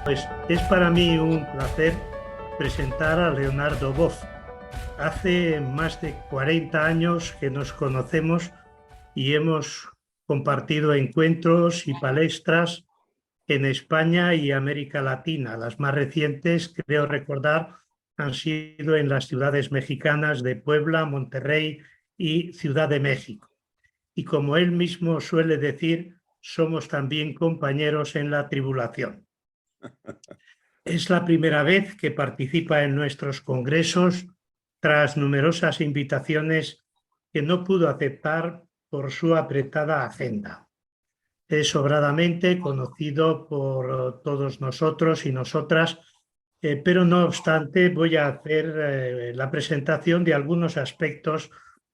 Pues es para mí un placer presentar a Leonardo Boff. Hace más de 40 años que nos conocemos y hemos compartido encuentros y palestras en España y América Latina. Las más recientes, creo recordar, han sido en las ciudades mexicanas de Puebla, Monterrey y Ciudad de México. Y como él mismo suele decir, somos también compañeros en la tribulación. Es la primera vez que participa en nuestros congresos tras numerosas invitaciones que no pudo aceptar por su apretada agenda. Es sobradamente conocido por todos nosotros y nosotras, pero no obstante voy a hacer la presentación de algunos aspectos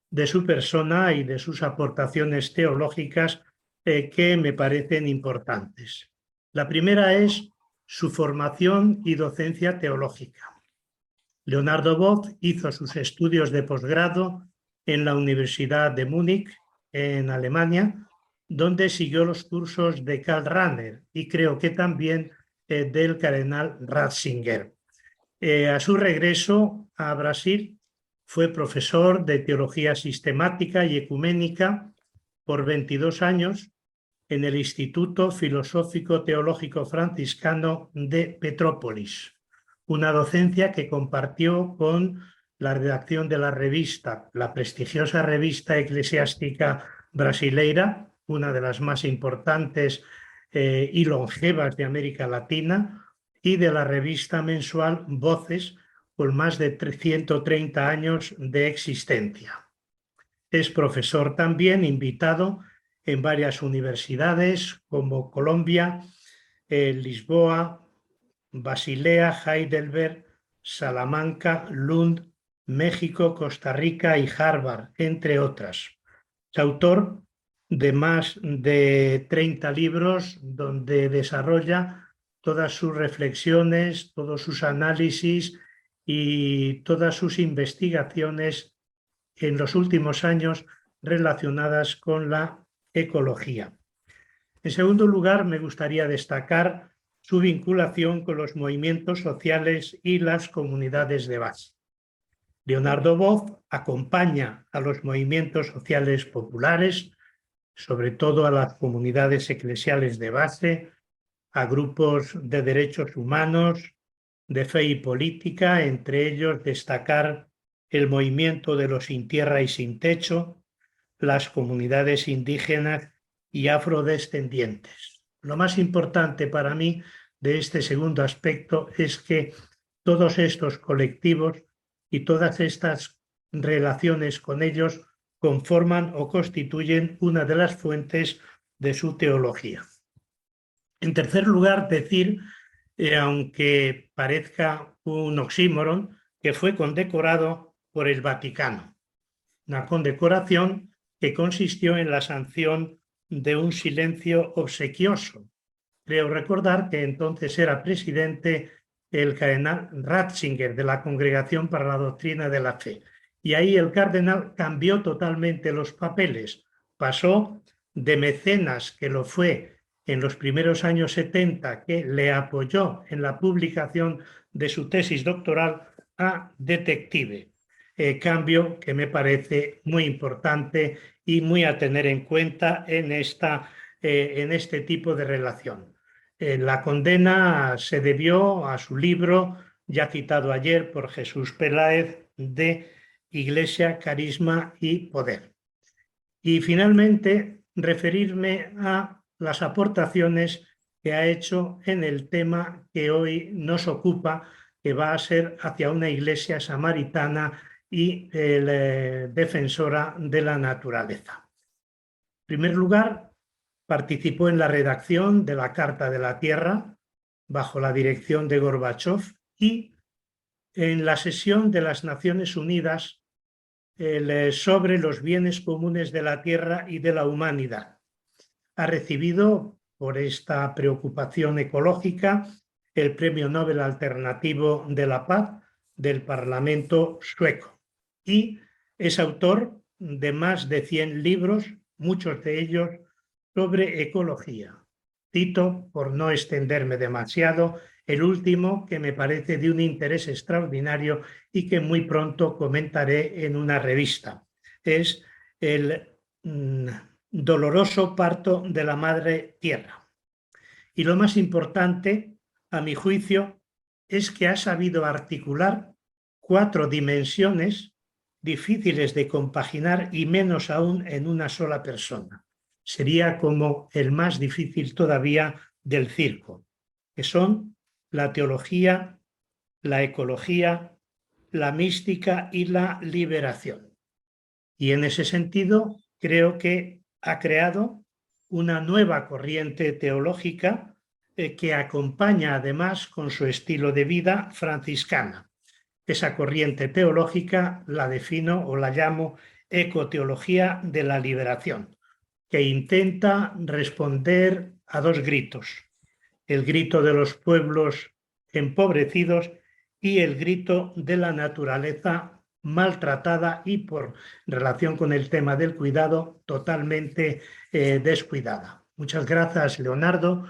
de su persona y de sus aportaciones teológicas que me parecen importantes. La primera es su formación y docencia teológica. Leonardo Boff hizo sus estudios de posgrado en la Universidad de Múnich, en Alemania, donde siguió los cursos de Karl Rahner y creo que también del cardenal Ratzinger. A su regreso a Brasil fue profesor de Teología Sistemática y Ecuménica por 22 años en el Instituto Filosófico Teológico Franciscano de Petrópolis, una docencia que compartió con la redacción de la revista, la prestigiosa revista eclesiástica brasileira, una de las más importantes y longevas de América Latina, y de la revista mensual Voces, con más de 130 años de existencia. Es profesor también invitado en varias universidades como Colombia, Lisboa, Basilea, Heidelberg, Salamanca, Lund, México, Costa Rica y Harvard, entre otras. Es autor de más de 30 libros donde desarrolla todas sus reflexiones, todos sus análisis y todas sus investigaciones en los últimos años relacionadas con la ecología. En segundo lugar, me gustaría destacar su vinculación con los movimientos sociales y las comunidades de base. Leonardo Boff acompaña a los movimientos sociales populares, sobre todo a las comunidades eclesiales de base, a grupos de derechos humanos, de fe y política, entre ellos destacar el movimiento de los sin tierra y sin techo, las comunidades indígenas y afrodescendientes. Lo más importante para mí de este segundo aspecto es que todos estos colectivos y todas estas relaciones con ellos conforman o constituyen una de las fuentes de su teología. En tercer lugar, decir, aunque parezca un oxímoron, que fue condecorado por el Vaticano, una condecoración que consistió en la sanción de un silencio obsequioso. Creo recordar que entonces era presidente el cardenal Ratzinger de la Congregación para la Doctrina de la Fe. Y ahí el cardenal cambió totalmente los papeles. Pasó de mecenas, que lo fue en los primeros años 70, que le apoyó en la publicación de su tesis doctoral, a detective. Cambio que me parece muy importante y muy a tener en cuenta en este tipo de relación. La condena se debió a su libro, ya citado ayer por Jesús Peláez, de Iglesia, Carisma y Poder. Y finalmente, referirme a las aportaciones que ha hecho en el tema que hoy nos ocupa, que va a ser hacia una iglesia samaritana y defensora de la naturaleza. En primer lugar, participó en la redacción de la Carta de la Tierra bajo la dirección de Gorbachov y en la sesión de las Naciones Unidas sobre los bienes comunes de la Tierra y de la humanidad. Ha recibido por esta preocupación ecológica el Premio Nobel Alternativo de la Paz del Parlamento sueco y es autor de más de 100 libros, muchos de ellos sobre ecología. Cito, por no extenderme demasiado, El último, que me parece de un interés extraordinario y que muy pronto comentaré en una revista, es el doloroso parto de la Madre Tierra. Y lo más importante, a mi juicio, es que ha sabido articular 4 dimensiones difíciles de compaginar y menos aún en una sola persona. Sería como el más difícil todavía del circo, que son la teología, la ecología, la mística y la liberación. Y en ese sentido, creo que ha creado una nueva corriente teológica que acompaña además con su estilo de vida franciscana. Esa corriente teológica la defino o la llamo ecoteología de la liberación, que intenta responder a 2 gritos: el grito de los pueblos empobrecidos y el grito de la naturaleza maltratada y, por relación con el tema del cuidado, totalmente descuidada. Muchas gracias, Leonardo,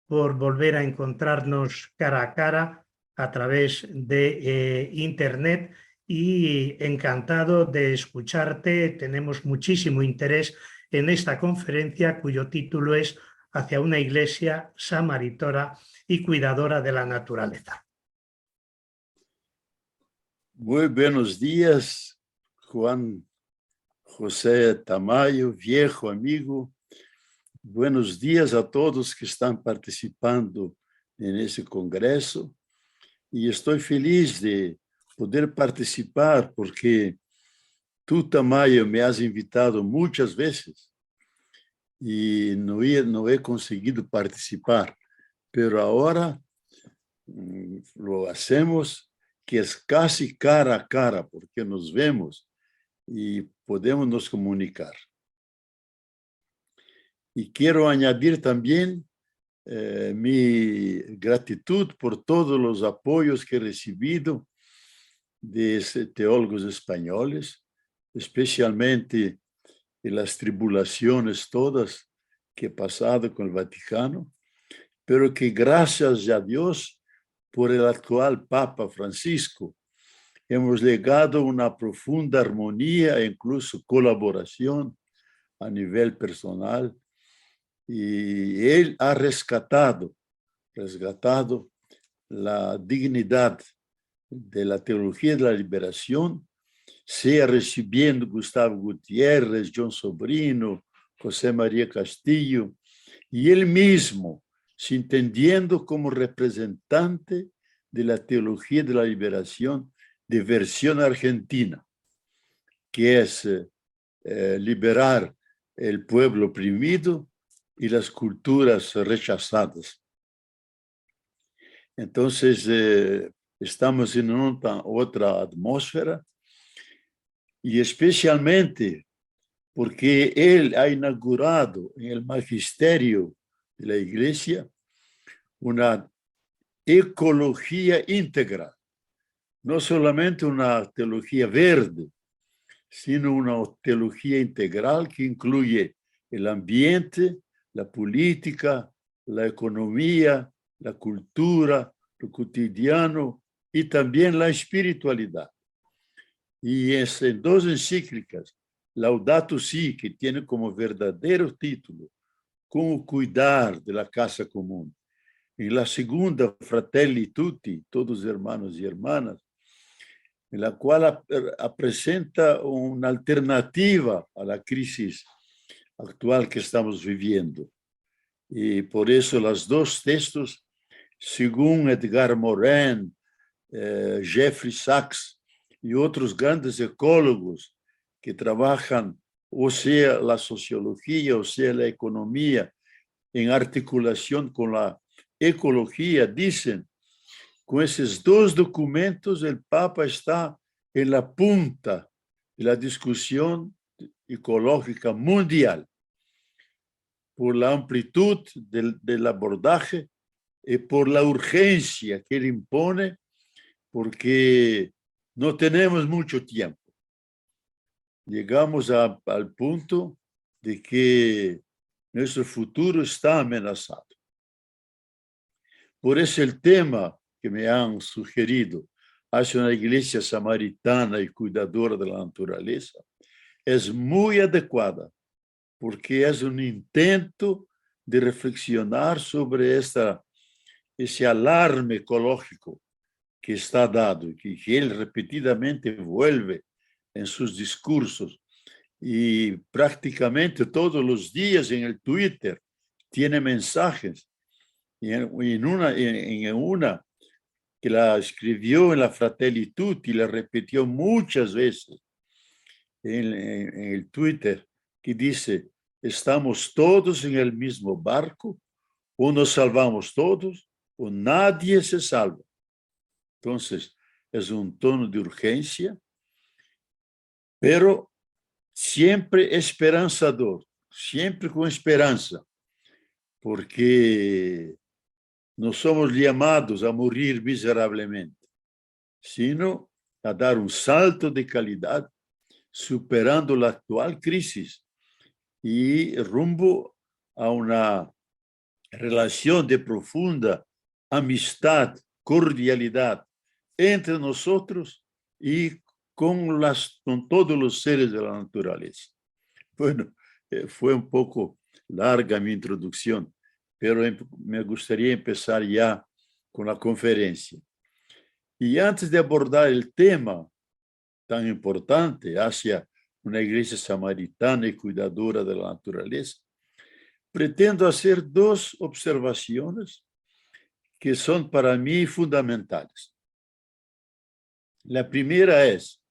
por volver a encontrarnos cara a cara a través de Internet, y encantado de escucharte. Tenemos muchísimo interés en esta conferencia, cuyo título es Hacia una iglesia samaritana y cuidadora de la naturaleza. Muy buenos días, Juan José Tamayo, viejo amigo. Buenos días a todos que están participando en ese congreso. Y estoy feliz de poder participar porque tú, Tamayo, me has invitado muchas veces y no he conseguido participar, pero ahora lo hacemos, que es casi cara a cara, porque nos vemos y podemos nos comunicar. Y quiero añadir también mi gratitud por todos los apoyos que he recibido de teólogos españoles, especialmente en las tribulaciones todas que he pasado con el Vaticano, pero que gracias a Dios por el actual Papa Francisco hemos llegado a una profunda armonía e incluso colaboración a nivel personal, y él ha rescatado la dignidad de la teología de la liberación, sea recibiendo Gustavo Gutiérrez, John Sobrino, José María Castillo, y él mismo se entendiendo como representante de la teología de la liberación de versión argentina, que es liberar el pueblo oprimido y las culturas rechazadas. Entonces, estamos en otra atmósfera, y especialmente porque él ha inaugurado en el magisterio de la Iglesia una ecología íntegra, no solamente una teología verde, sino una teología integral que incluye el ambiente, la política, la economía, la cultura, lo cotidiano y también la espiritualidad. Y es en 2 encíclicas, Laudato Si, que tiene como verdadero título Cómo cuidar de la casa común, y la segunda, Fratelli Tutti, todos hermanos y hermanas, en la cual presenta una alternativa a la crisis actual que estamos viviendo. Y por eso los 2 textos, según Edgar Morin, Jeffrey Sachs y otros grandes ecólogos que trabajan, o sea, la sociología, o sea, la economía, en articulación con la ecología, dicen: con esos 2 documentos, el Papa está en la punta de la discusión ecológica mundial, por la amplitud del abordaje y por la urgencia que él impone, porque no tenemos mucho tiempo. Llegamos al punto de que nuestro futuro está amenazado. Por eso el tema que me han sugerido hacia una iglesia samaritana y cuidadora de la naturaleza es muy adecuada, porque es un intento de reflexionar sobre ese alarme ecológico que está dado y que él repetidamente vuelve en sus discursos y prácticamente todos los días en el Twitter tiene mensajes. Y en una que la escribió en la Fratelli Tutti, la repitió muchas veces en el Twitter, que dice: estamos todos en el mismo barco, o nos salvamos todos, o nadie se salva. Entonces, es un tono de urgencia, pero siempre esperanzador, siempre con esperanza, porque no somos llamados a morir miserablemente, sino a dar un salto de calidad, superando la actual crisis y rumbo a una relación de profunda amistad, cordialidad entre nosotros y con todos los seres de la naturaleza. Bueno, fue un poco larga mi introducción, pero me gustaría empezar ya con la conferencia. Y antes de abordar el tema tan importante hacia una iglesia samaritana y cuidadora de la naturaleza, pretendo hacer dos observaciones que son para mí fundamentales. La primera es: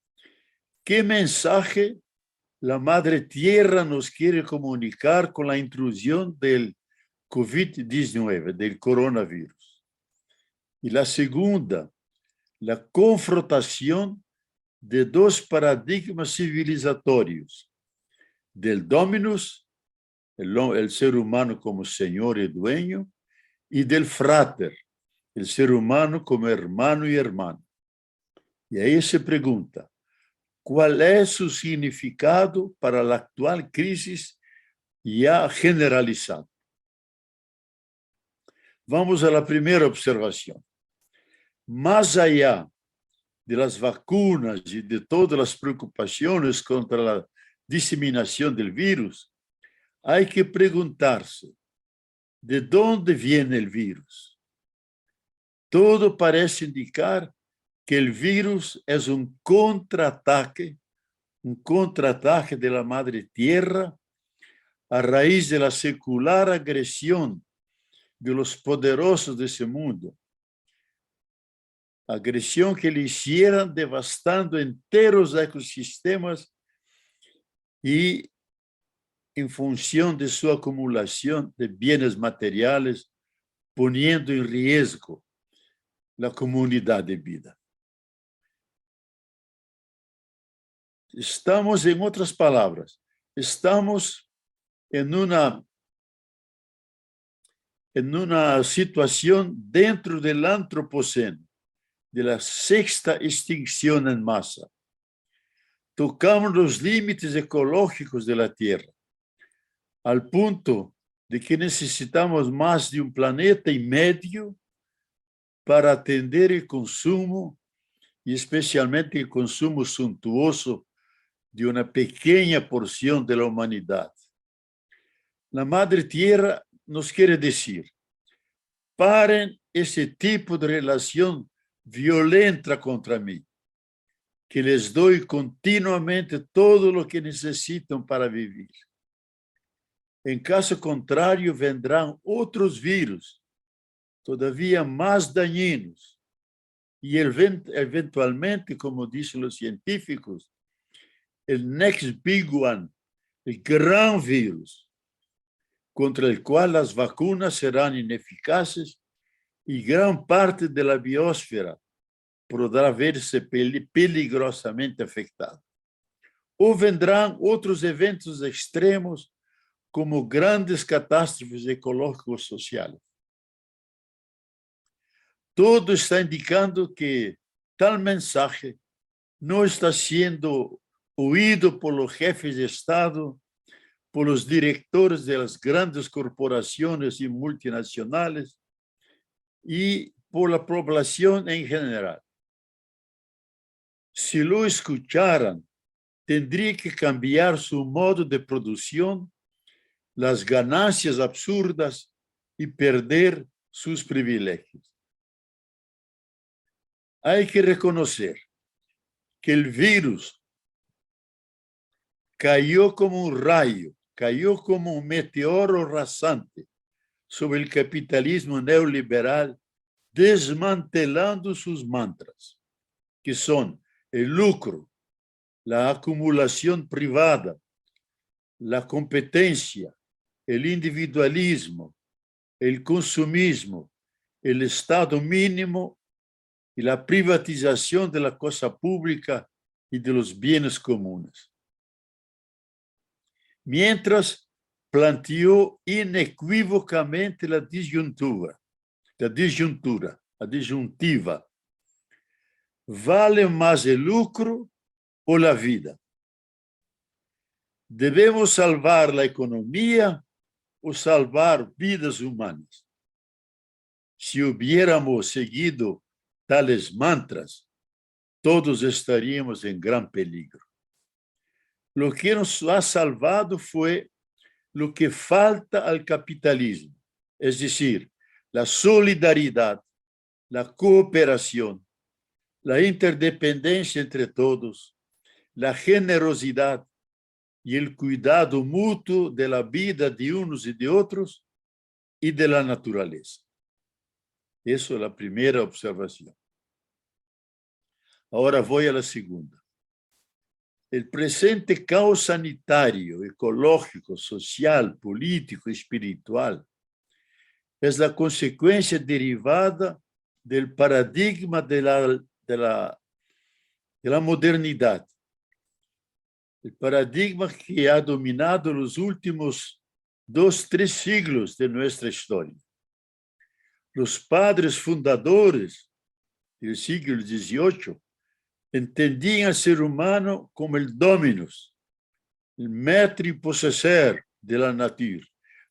¿qué mensaje la Madre Tierra nos quiere comunicar con la intrusión del COVID-19, del coronavirus? Y la segunda, la confrontación de dos paradigmas civilizatorios, del dominus, el ser humano como señor y dueño, y del frater, el ser humano como hermano y hermana. Y ahí se pregunta: ¿cuál es su significado para la actual crisis ya generalizada? Vamos a la primera observación. Más allá de las vacunas y de todas las preocupaciones contra la diseminación del virus, hay que preguntarse: ¿de dónde viene el virus? Todo parece indicar que el virus es un contraataque de la Madre Tierra a raíz de la secular agresión de los poderosos de ese mundo. Agresión que le hicieran devastando enteros ecosistemas y en función de su acumulación de bienes materiales, poniendo en riesgo la comunidad de vida. Estamos, en otras palabras, estamos en una situación dentro del antropoceno, de la sexta extinción en masa. Tocamos los límites ecológicos de la Tierra, al punto de que necesitamos más de un planeta y medio para atender el consumo, y especialmente el consumo suntuoso de una pequeña porción de la humanidad. La Madre Tierra nos quiere decir: paren ese tipo de relación violenta contra mí, que les doy continuamente todo lo que necesitan para vivir. En caso contrario, vendrán otros virus, todavía más dañinos, y eventualmente, como dicen los científicos, el next big one, el gran virus, contra el cual las vacunas serán ineficaces y gran parte de la biosfera podrá verse peligrosamente afectada. O vendrán otros eventos extremos como grandes catástrofes ecológicos sociales. Todo está indicando que tal mensaje no está siendo oído por los jefes de Estado, por los directores de las grandes corporaciones y multinacionales, y por la población en general. Si lo escucharan, tendría que cambiar su modo de producción, las ganancias absurdas y perder sus privilegios. Hay que reconocer que el virus cayó como un rayo, cayó como un meteoro rasante sobre el capitalismo neoliberal, desmantelando sus mantras, que son el lucro, la acumulación privada, la competencia, el individualismo, el consumismo, el Estado mínimo y la privatización de la cosa pública y de los bienes comunes. Mientras planteó inequívocamente la disyuntiva. ¿Vale más el lucro o la vida? ¿Debemos salvar la economía o salvar vidas humanas? Si hubiéramos seguido tales mantras, todos estaríamos en gran peligro. Lo que nos ha salvado fue lo que falta al capitalismo, es decir, la solidaridad, la cooperación, la interdependencia entre todos, la generosidad y el cuidado mutuo de la vida de unos y de otros y de la naturaleza. Eso es la primera observación. Ahora voy a la segunda. El presente caos sanitario, ecológico, social, político, espiritual es la consecuencia derivada del paradigma de la modernidad. El paradigma que ha dominado los últimos 2-3 siglos de nuestra historia. Los padres fundadores del siglo XVIII entendían al ser humano como el dominus, el maître y possesseur de la nature,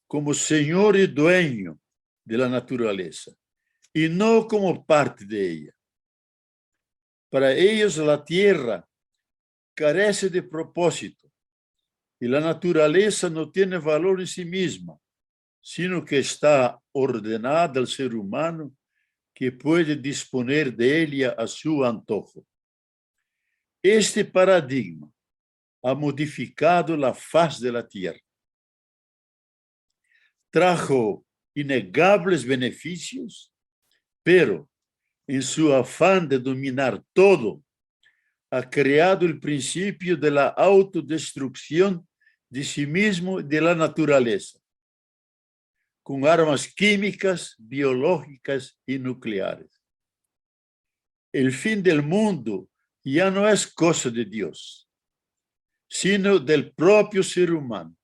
como señor y dueño de la naturaleza, y no como parte de ella. Para ellos la tierra carece de propósito y la naturaleza no tiene valor en sí misma, sino que está ordenada al ser humano que puede disponer de ella a su antojo. Este paradigma ha modificado la faz de la tierra. Trajo innegables beneficios, pero en su afán de dominar todo, ha creado el principio de la autodestrucción de sí mismo y de la naturaleza, con armas químicas, biológicas y nucleares. El fin del mundo ya no es cosa de Dios, sino del propio ser humano,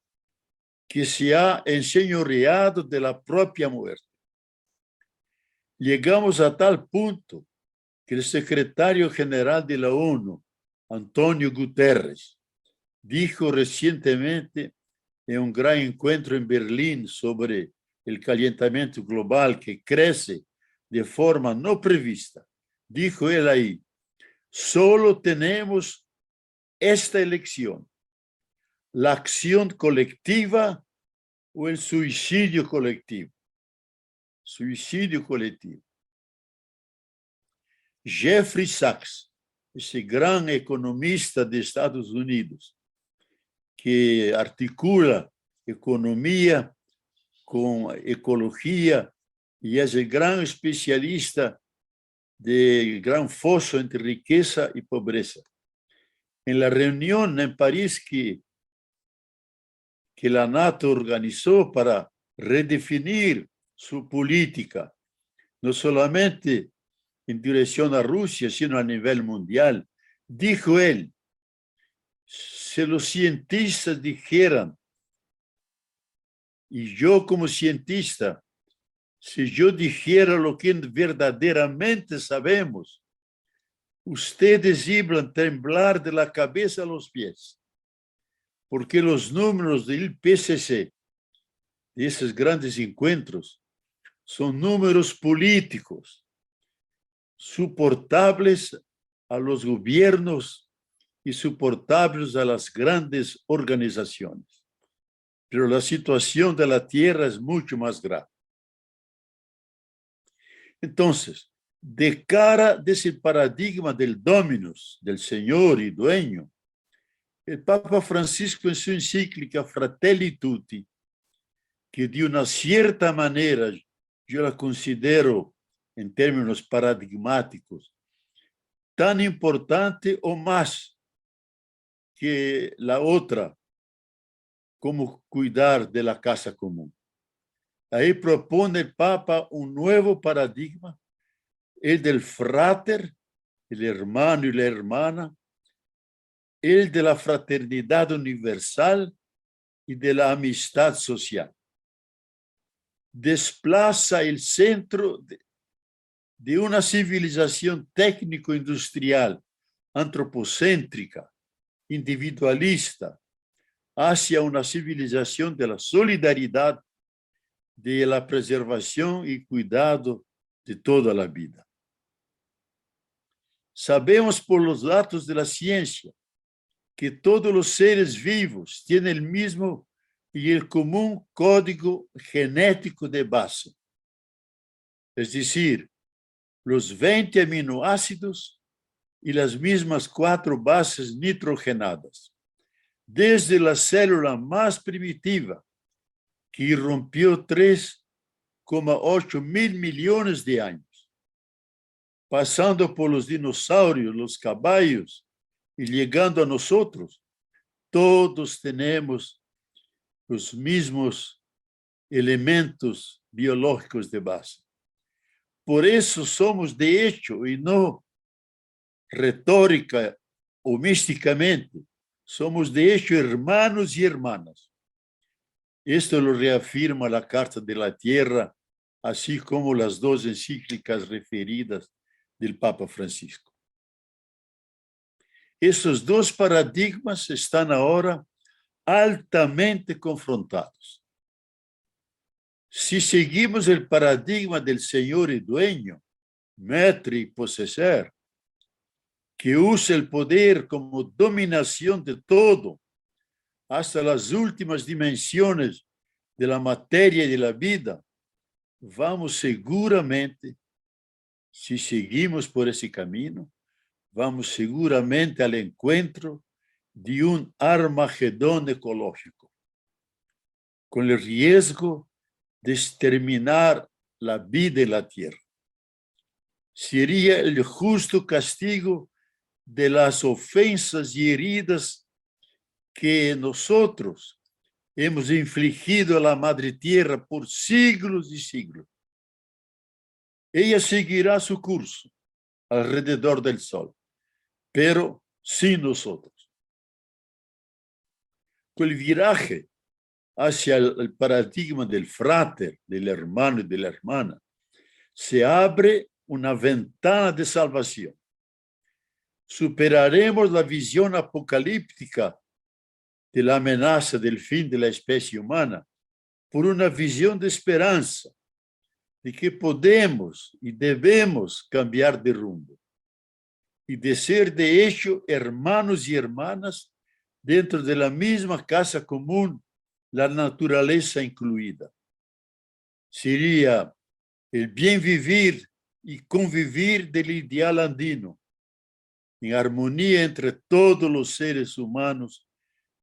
que se ha enseñoreado de la propia muerte. Llegamos a tal punto que el secretario general de la ONU, Antonio Guterres, dijo recientemente en un gran encuentro en Berlín sobre el calentamiento global que crece de forma no prevista. Dijo él ahí, solo tenemos esta elección, la acción colectiva o el suicidio colectivo. Suicidio colectivo. Jeffrey Sachs, ese gran economista de Estados Unidos, que articula economía con ecología y es el gran especialista del gran foso entre riqueza y pobreza. En la reunión en París que la NATO organizó para redefinir su política, no solamente en dirección a Rusia, sino a nivel mundial, dijo él, si los cientistas dijeran, y yo como cientista, si yo dijera lo que verdaderamente sabemos, ustedes iban a temblar de la cabeza a los pies, porque los números del IPCC, de esos grandes encuentros, son números políticos, soportables a los gobiernos y soportables a las grandes organizaciones. Pero la situación de la tierra es mucho más grave. Entonces, de cara de ese paradigma del dominus, del señor y dueño, el Papa Francisco en su encíclica Fratelli Tutti, que de una cierta manera yo la considero en términos paradigmáticos tan importante o más que la otra, como cuidar de la casa común. Ahí propone el Papa un nuevo paradigma, el del frater, el hermano y la hermana, el de la fraternidad universal y de la amistad social. Desplaza el centro de una civilización técnico-industrial, antropocéntrica, individualista, hacia una civilización de la solidaridad, de la preservación y cuidado de toda la vida. Sabemos por los datos de la ciencia que todos los seres vivos tienen el mismo y el común código genético de base. Es decir, los 20 aminoácidos y las mismas 4 bases nitrogenadas. Desde la célula más primitiva, que irrumpió 3,8 mil millones de años, pasando por los dinosaurios, los caballos y llegando a nosotros, todos tenemos los mismos elementos biológicos de base. Por eso somos de hecho, y no retórica o místicamente, somos de hecho hermanos y hermanas. Esto lo reafirma la Carta de la Tierra, así como las 2 encíclicas referidas del Papa Francisco. Estos 2 paradigmas están ahora altamente confrontados. Si seguimos el paradigma del señor y dueño, maître y possesseur, que usa el poder como dominación de todo, hasta las últimas dimensiones de la materia y de la vida, vamos seguramente, si seguimos por ese camino, vamos seguramente al encuentro de un Armagedón ecológico, con el riesgo de exterminar la vida en la tierra. Sería el justo castigo de las ofensas y heridas que nosotros hemos infligido a la Madre Tierra por siglos y siglos. Ella seguirá su curso alrededor del Sol, pero sin nosotros. Con el viraje hacia el paradigma del frater, del hermano y de la hermana, se abre una ventana de salvación. Superaremos la visión apocalíptica de la amenaza del fin de la especie humana por una visión de esperanza, de que podemos y debemos cambiar de rumbo y de ser de hecho hermanos y hermanas dentro de la misma casa común, la naturaleza incluida. Sería el bien vivir y convivir del ideal andino, en armonía entre todos los seres humanos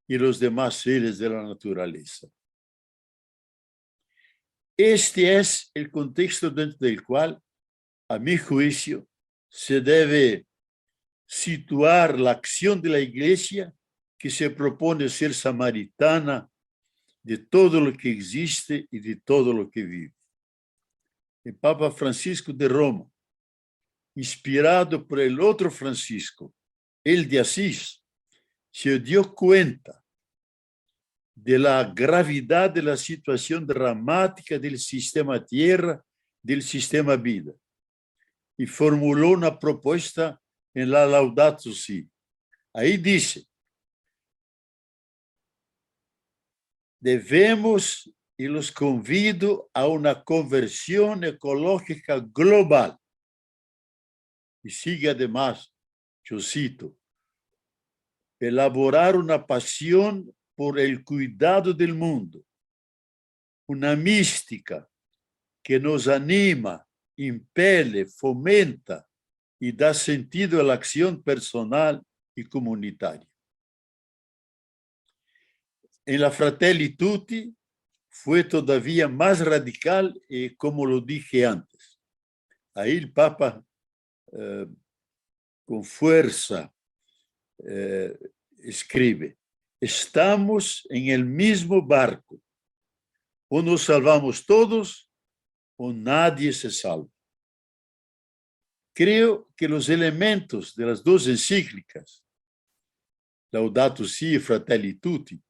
y los demás seres de la naturaleza. Este es el contexto dentro del cual, a mi juicio, se debe situar la acción de la Iglesia, que se propone ser samaritana de todo lo que existe y de todo lo que vive. El Papa Francisco de Roma, inspirado por el otro Francisco, el de Asís, se dio cuenta de la gravedad de la situación dramática del sistema tierra, del sistema vida, y formuló una propuesta en la Laudato Si. Ahí dice: debemos y los convido a una conversión ecológica global. Y sigue además, yo cito, elaborar una pasión por el cuidado del mundo, una mística que nos anima, impele, fomenta y da sentido a la acción personal y comunitaria. En la Fratelli Tutti fue todavía más radical y como lo dije antes. Ahí el Papa con fuerza escribe, estamos en el mismo barco, o nos salvamos todos o nadie se salva. Creo que los elementos de las dos encíclicas, Laudato Si y Fratelli Tutti,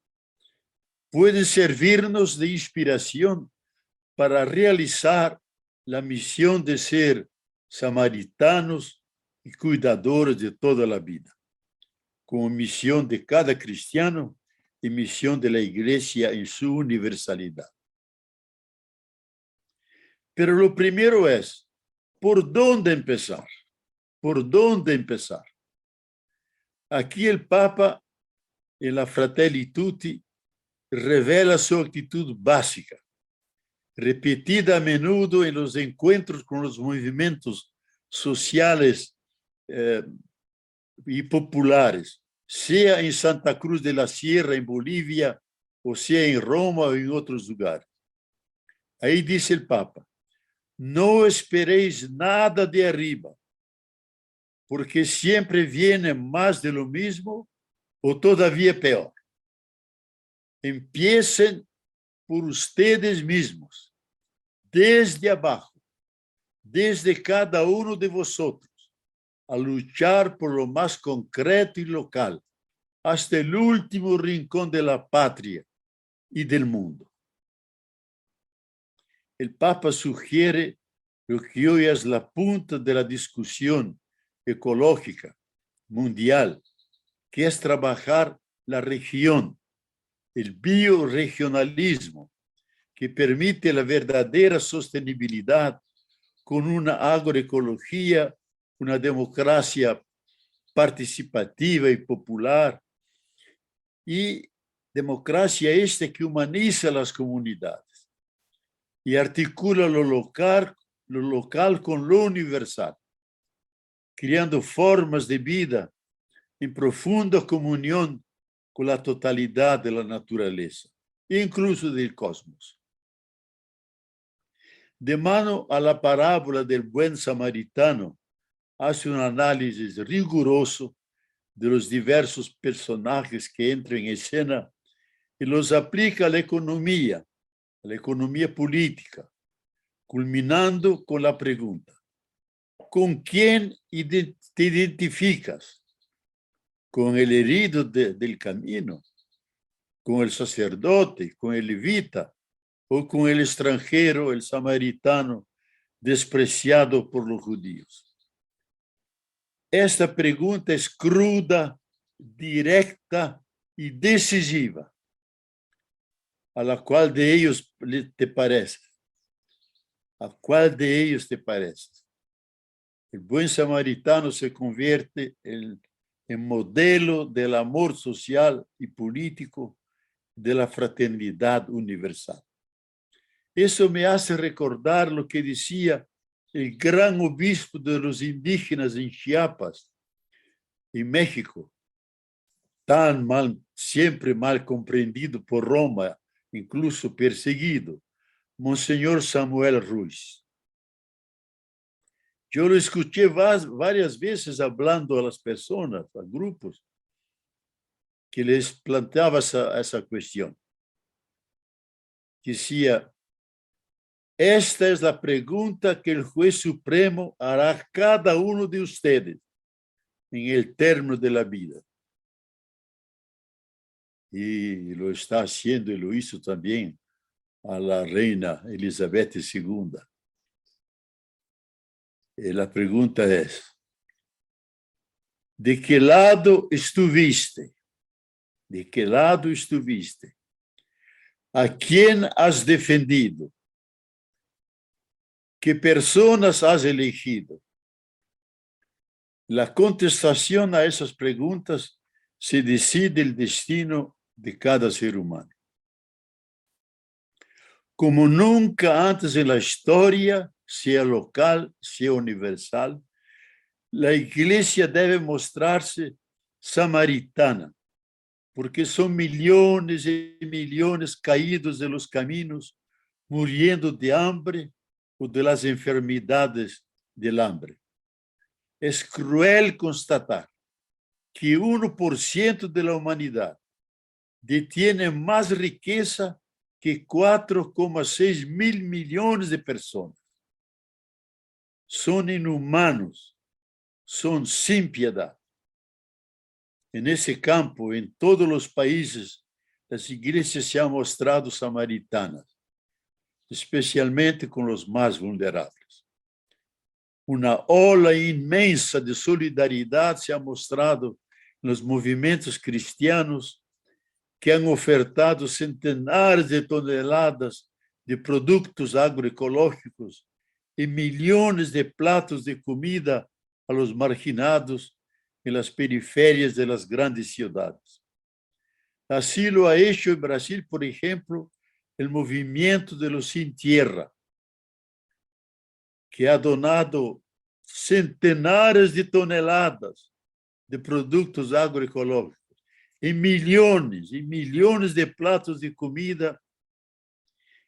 pueden servirnos de inspiración para realizar la misión de ser samaritanos y cuidadores de toda la vida, como misión de cada cristiano y misión de la Iglesia en su universalidad. Pero lo primero es, ¿por dónde empezar? ¿Por dónde empezar? Aquí el Papa, en la Fratelli Tutti, revela su actitud básica, repetida a menudo en los encuentros con los movimientos sociales y populares, sea en Santa Cruz de la Sierra, en Bolivia, o sea en Roma o en otros lugares. Ahí dice el Papa, no esperéis nada de arriba, porque siempre viene más de lo mismo o todavía peor. Empiecen por ustedes mismos, desde abajo, desde cada uno de vosotros, a luchar por lo más concreto y local, hasta el último rincón de la patria y del mundo. El Papa sugiere lo que hoy es la punta de la discusión ecológica mundial, que es trabajar la región, el bioregionalismo, que permite la verdadera sostenibilidad con una agroecología, una democracia participativa y popular, y democracia esta que humaniza las comunidades y articula lo local con lo universal, creando formas de vida en profunda comunión con la totalidad de la naturaleza, incluso del cosmos. De mano a la parábola del buen samaritano, hace un análisis riguroso de los diversos personajes que entran en escena y los aplica a la economía política, culminando con la pregunta, ¿con quién te identificas? ¿Con el herido del camino? ¿Con el sacerdote? ¿Con el levita? ¿O con el extranjero, el samaritano, despreciado por los judíos? Esta pregunta es cruda, directa y decisiva. ¿A la cual de ellos te parece? ¿A cuál de ellos te parece? El buen samaritano se convierte en modelo del amor social y político de la fraternidad universal. Eso me hace recordar lo que decía el gran obispo de los indígenas en Chiapas, en México, siempre mal comprendido por Roma, incluso perseguido, Monseñor Samuel Ruiz. Yo lo escuché varias veces hablando a las personas, a grupos, que les planteaba esa cuestión. Decía, esta es la pregunta que el juez supremo hará a cada uno de ustedes en el término de la vida. Y lo está haciendo y lo hizo también a la reina Elizabeth II. Y la pregunta es, ¿de qué lado estuviste? ¿De qué lado estuviste? ¿A quién has defendido? ¿Qué personas has elegido? La contestación a esas preguntas se decide el destino de cada ser humano. Como nunca antes en la historia, sea local, sea universal, la Iglesia debe mostrarse samaritana, porque son millones y millones caídos de los caminos, muriendo de hambre o de las enfermedades del hambre. Es cruel constatar que 1% de la humanidad detiene más riqueza que 4,6 mil millones de personas. Son inhumanos, son sin piedad. En ese campo, en todos los países, las iglesias se han mostrado samaritanas, especialmente con los más vulnerables. Una ola inmensa de solidaridad se ha mostrado en los movimientos cristianos que han ofertado centenares de toneladas de productos agroecológicos y millones de platos de comida a los marginados en las periferias de las grandes ciudades. Así lo ha hecho en Brasil, por ejemplo, el movimiento de los Sin Tierra, que ha donado centenares de toneladas de productos agroecológicos y millones de platos de comida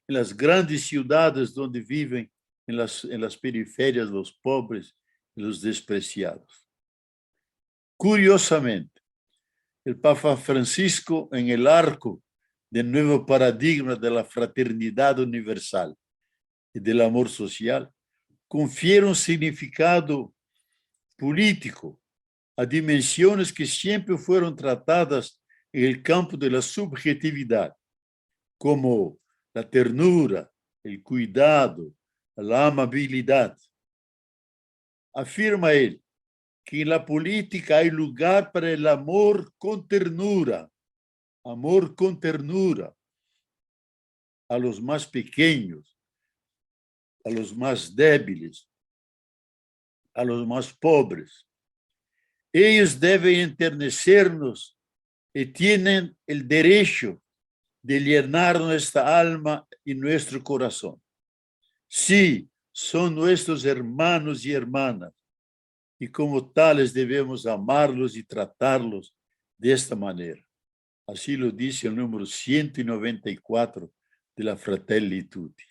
en las grandes ciudades donde viven en las periferias los pobres y los despreciados. Curiosamente, el Papa Francisco, en el arco del nuevo paradigma de la fraternidad universal y del amor social, confiere un significado político a dimensiones que siempre fueron tratadas en el campo de la subjetividad, como la ternura, el cuidado, la amabilidad. Afirma él que en la política hay lugar para el amor con ternura a los más pequeños, a los más débiles, a los más pobres. Ellos deben enternecernos y tienen el derecho de llenar nuestra alma y nuestro corazón. Sí, son nuestros hermanos y hermanas, y como tales debemos amarlos y tratarlos de esta manera. Así lo dice el número 194 de la Fratelli Tutti.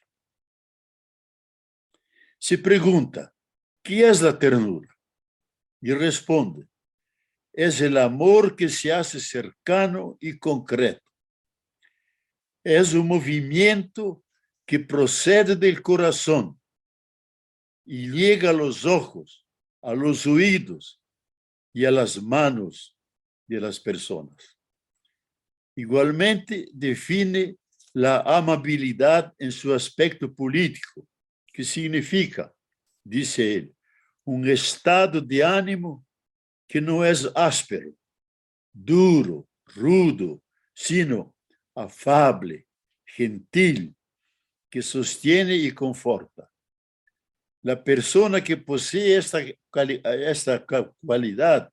Se pregunta, ¿qué es la ternura? Y responde, es el amor que se hace cercano y concreto. Es un movimiento que procede del corazón y llega a los ojos, a los oídos y a las manos de las personas. Igualmente define la amabilidad en su aspecto político, que significa, dice él, un estado de ánimo que no es áspero, duro, rudo, sino afable, gentil, que sostiene y conforta. La persona que posee esta cualidad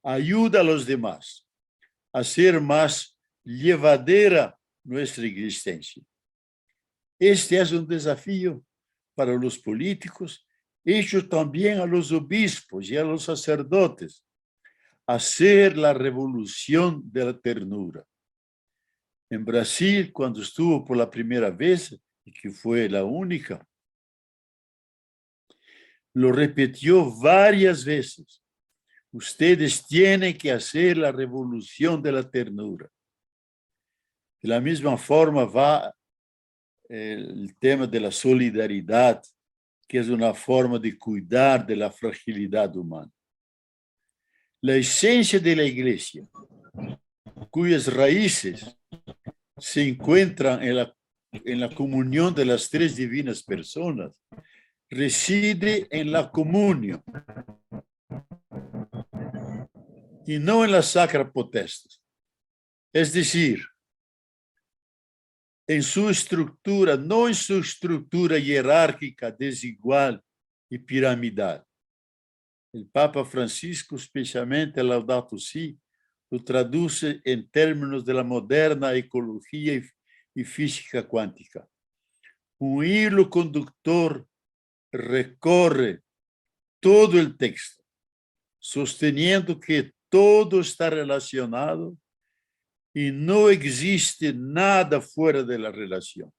ayuda a los demás a ser más llevadera nuestra existencia. Este es un desafío para los políticos, hecho también a los obispos y a los sacerdotes, hacer la revolución de la ternura. En Brasil, cuando estuvo por la primera vez, y que fue la única, lo repitió varias veces. Ustedes tienen que hacer la revolución de la ternura. De la misma forma va el tema de la solidaridad, que es una forma de cuidar de la fragilidad humana. La esencia de la Iglesia, cuyas raíces se encuentran en la comunión de las tres divinas personas, reside en la comunión y no en la sacra potestas. Es decir, em sua estrutura, não em sua estrutura hierárquica, desigual e piramidal. O Papa Francisco, especialmente Laudato Si, lo traduz em termos da moderna ecologia e física quântica. Um hilo conductor recorre todo o texto, sosteniendo que todo está relacionado e não existe nada fora da relação.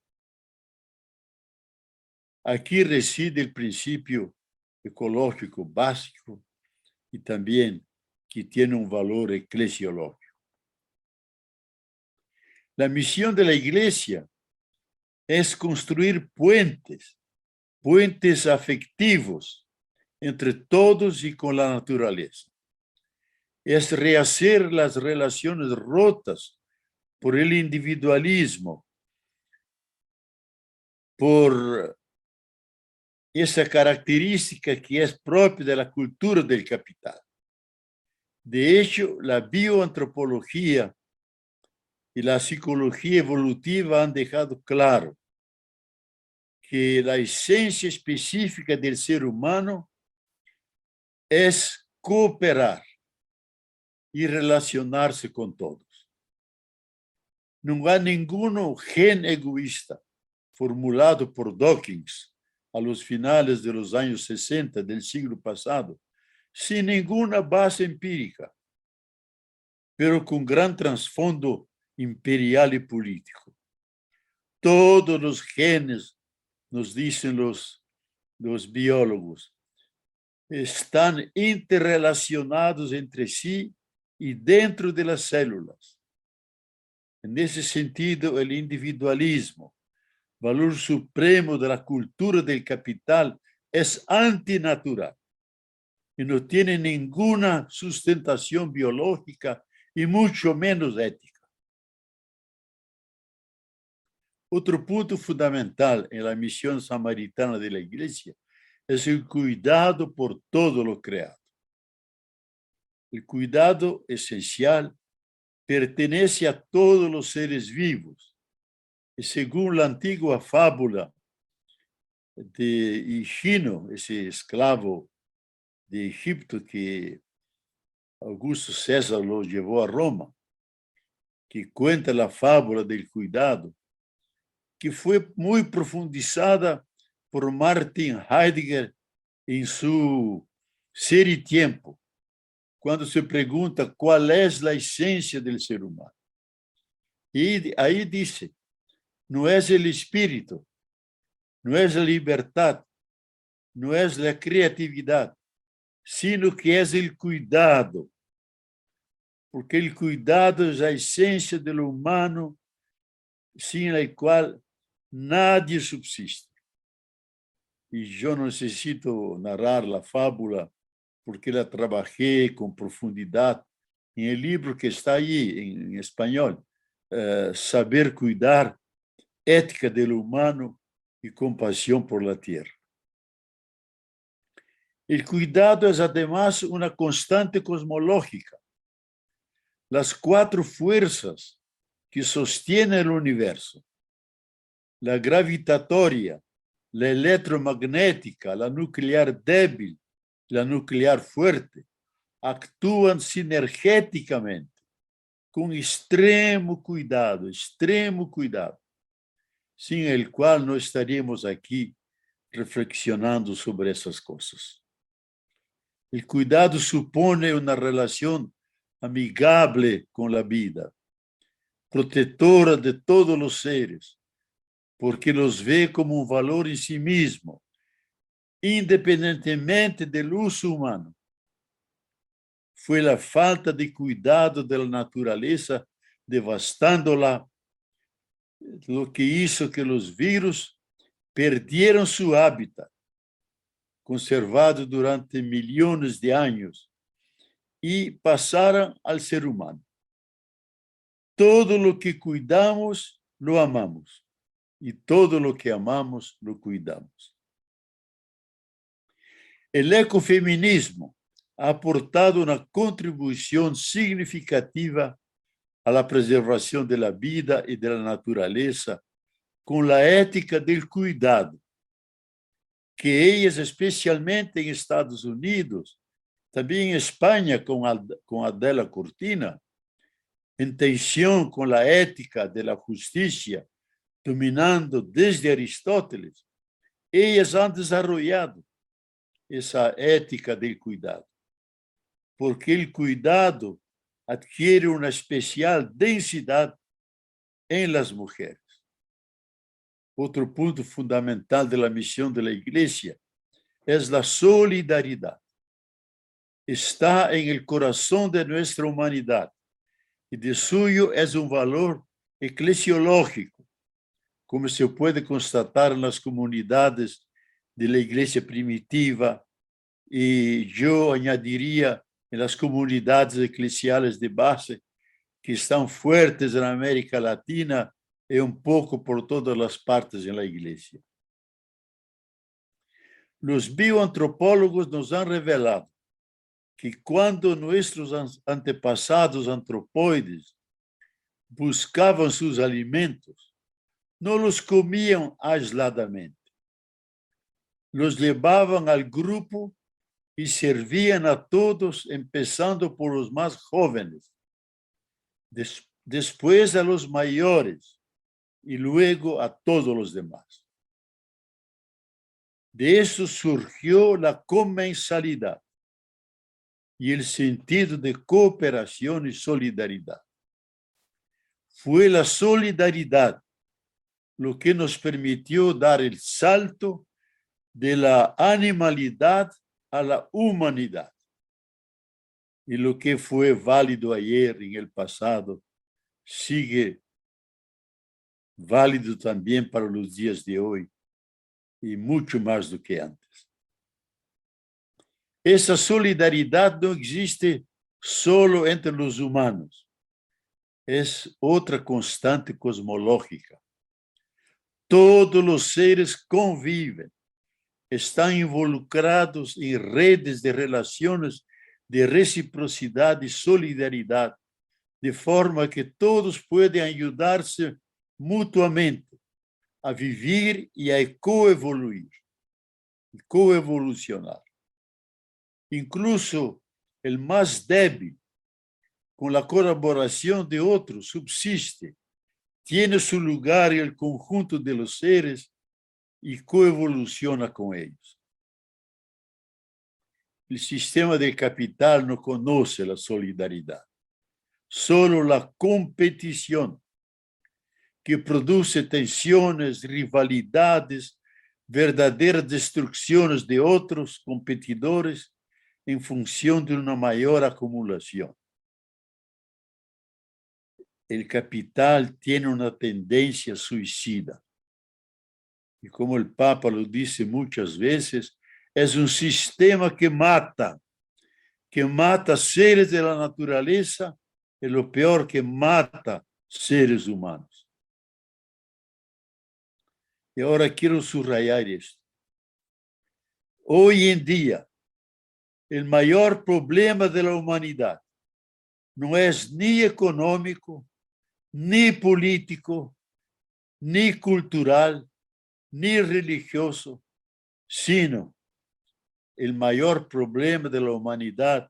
Aqui reside o princípio ecológico básico e também que tem um valor eclesiológico. A missão da Igreja é construir puentes afectivos entre todos e com a natureza. É rehacer as relações rotas por el individualismo, por essa característica que é própria da cultura do capital. De hecho, a bioantropologia e a psicologia evolutiva han deixado claro que a essência específica do ser humano é cooperar e relacionar-se com todos. Não há nenhum gen egoísta formulado por Dawkins a los finales de los años 60 del siglo pasado, sin ninguna base empírica, pero con gran trasfondo imperial y político. Todos los genes, nos dicen los biólogos, están interrelacionados entre sí y dentro de las células. En ese sentido, el individualismo, valor supremo de la cultura del capital, es antinatural y no tiene ninguna sustentación biológica y mucho menos ética. Otro punto fundamental en la misión samaritana de la Iglesia es el cuidado por todo lo creado. El cuidado esencial pertenece a todos los seres vivos. Y según la antigua fábula de Higino, ese esclavo de Egipto que Augusto César lo llevó a Roma, que cuenta la fábula del cuidado, que fue muy profundizada por Martin Heidegger en su Ser y Tiempo, cuando se pregunta cuál es la esencia del ser humano. Y ahí dice, no es el espíritu, no es la libertad, no es la creatividad, sino que es el cuidado. Porque el cuidado es la esencia de lo humano, sin la cual nadie subsiste. Y yo no necesito narrar la fábula, porque la trabajé con profundidad en el libro que está ahí en español, Saber Cuidar, Ética del Humano y Compasión por la Tierra. El cuidado es además una constante cosmológica. Las 4 fuerzas que sostienen el universo, la gravitatoria, la electromagnética, la nuclear débil, la nuclear fuerte, actúan sinergéticamente, con extremo cuidado, sin el cual no estaríamos aquí reflexionando sobre esas cosas. El cuidado supone una relación amigable con la vida, protectora de todos los seres, porque los ve como un valor en sí mismo, independientemente del uso humano. Fue la falta de cuidado de la naturaleza, devastándola, lo que hizo que los virus perdieran su hábitat, conservado durante millones de años, y pasaran al ser humano. Todo lo que cuidamos, lo amamos, y todo lo que amamos, lo cuidamos. El ecofeminismo ha aportado una contribución significativa a la preservación de la vida y de la naturaleza com a ética do cuidado, que eles, especialmente em Estados Unidos, também em Espanha, com a Adela Cortina, em tensão com a ética da justiça, dominando desde Aristóteles, eles han desenvolvido essa ética do cuidado, porque o cuidado adquiere uma especial densidade em las mulheres. Outro ponto fundamental da missão da Igreja é a solidariedade. Está em el coração de nossa humanidade e de suyo é valor eclesiológico, como se pode constatar nas comunidades de la Igreja primitiva e eu añadiria em las comunidades eclesiales de base que estão fuertes na América Latina e pouco por todas as partes da Igreja. Os bioantropólogos nos han revelado que quando nossos antepassados antropoides buscavam seus alimentos, não os comiam aisladamente. Los levavam ao grupo e serviam a todos, começando por os mais jovens, depois a los maiores e luego a todos os demás. De isso surgiu a comensalidade e o sentido de cooperação e solidariedade. Foi a solidariedade lo que nos permitiu dar o salto de la animalidade a la humanidade. E lo que foi válido ayer em el passado sigue válido também para os dias de hoje e muito mais do que antes. Essa solidariedade não existe solo entre os humanos. É outra constante cosmológica. Todos os seres convivem, estão involucrados em redes de relações de reciprocidade e solidariedade, de forma que todos podem ajudar-se mutuamente a viver e a coevoluir, coevolucionar. Incluso o mais débil, com a colaboração de outros, subsiste, tem seu lugar em el conjunto de los seres e coevoluciona com eles. O sistema de capital não conhece a solidariedade, solo a competição, que produz tensões, rivalidades, verdadeiras destruições de outros competidores em função de uma maior acumulação. O capital tem uma tendência suicida. E como o Papa lo disse muitas vezes, é sistema que mata seres da natureza e, o pior, que mata seres humanos. E agora quero subrayar isto. Hoje em dia, o maior problema da humanidade não é nem econômico, nem político, nem cultural, nem religioso, sino o maior problema da humanidade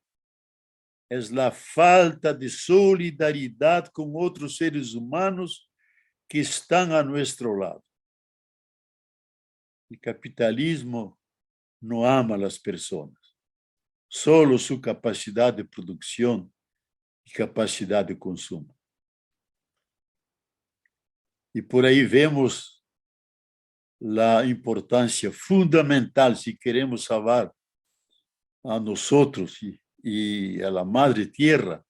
é a falta de solidariedade com outros seres humanos que estão a nosso lado. O capitalismo não ama as pessoas, só sua capacidade de produção e capacidade de consumo. E por aí vemos a importância fundamental, se queremos salvar a nós e a Madre Tierra,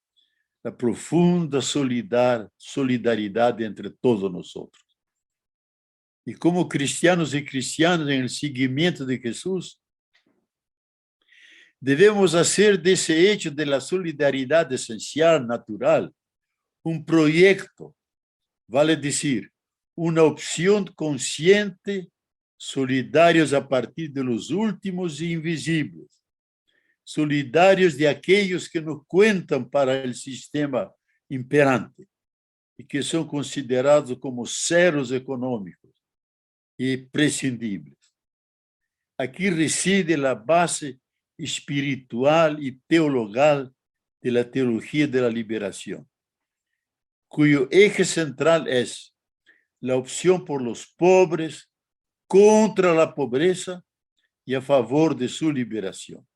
a profunda solidariedade entre todos nós. E como cristianos e cristianas em seguimento de Jesus, devemos fazer desse hecho da solidariedade essencial, natural, projeto, vale dizer, uma opção consciente, solidários a partir de los últimos e invisíveis, solidários de aqueles que não contam para o sistema imperante e que são considerados como zeros econômicos, y prescindibles. Aquí reside la base espiritual y teologal de la teología de la liberación, cuyo eje central es la opción por los pobres, contra la pobreza y a favor de su liberación.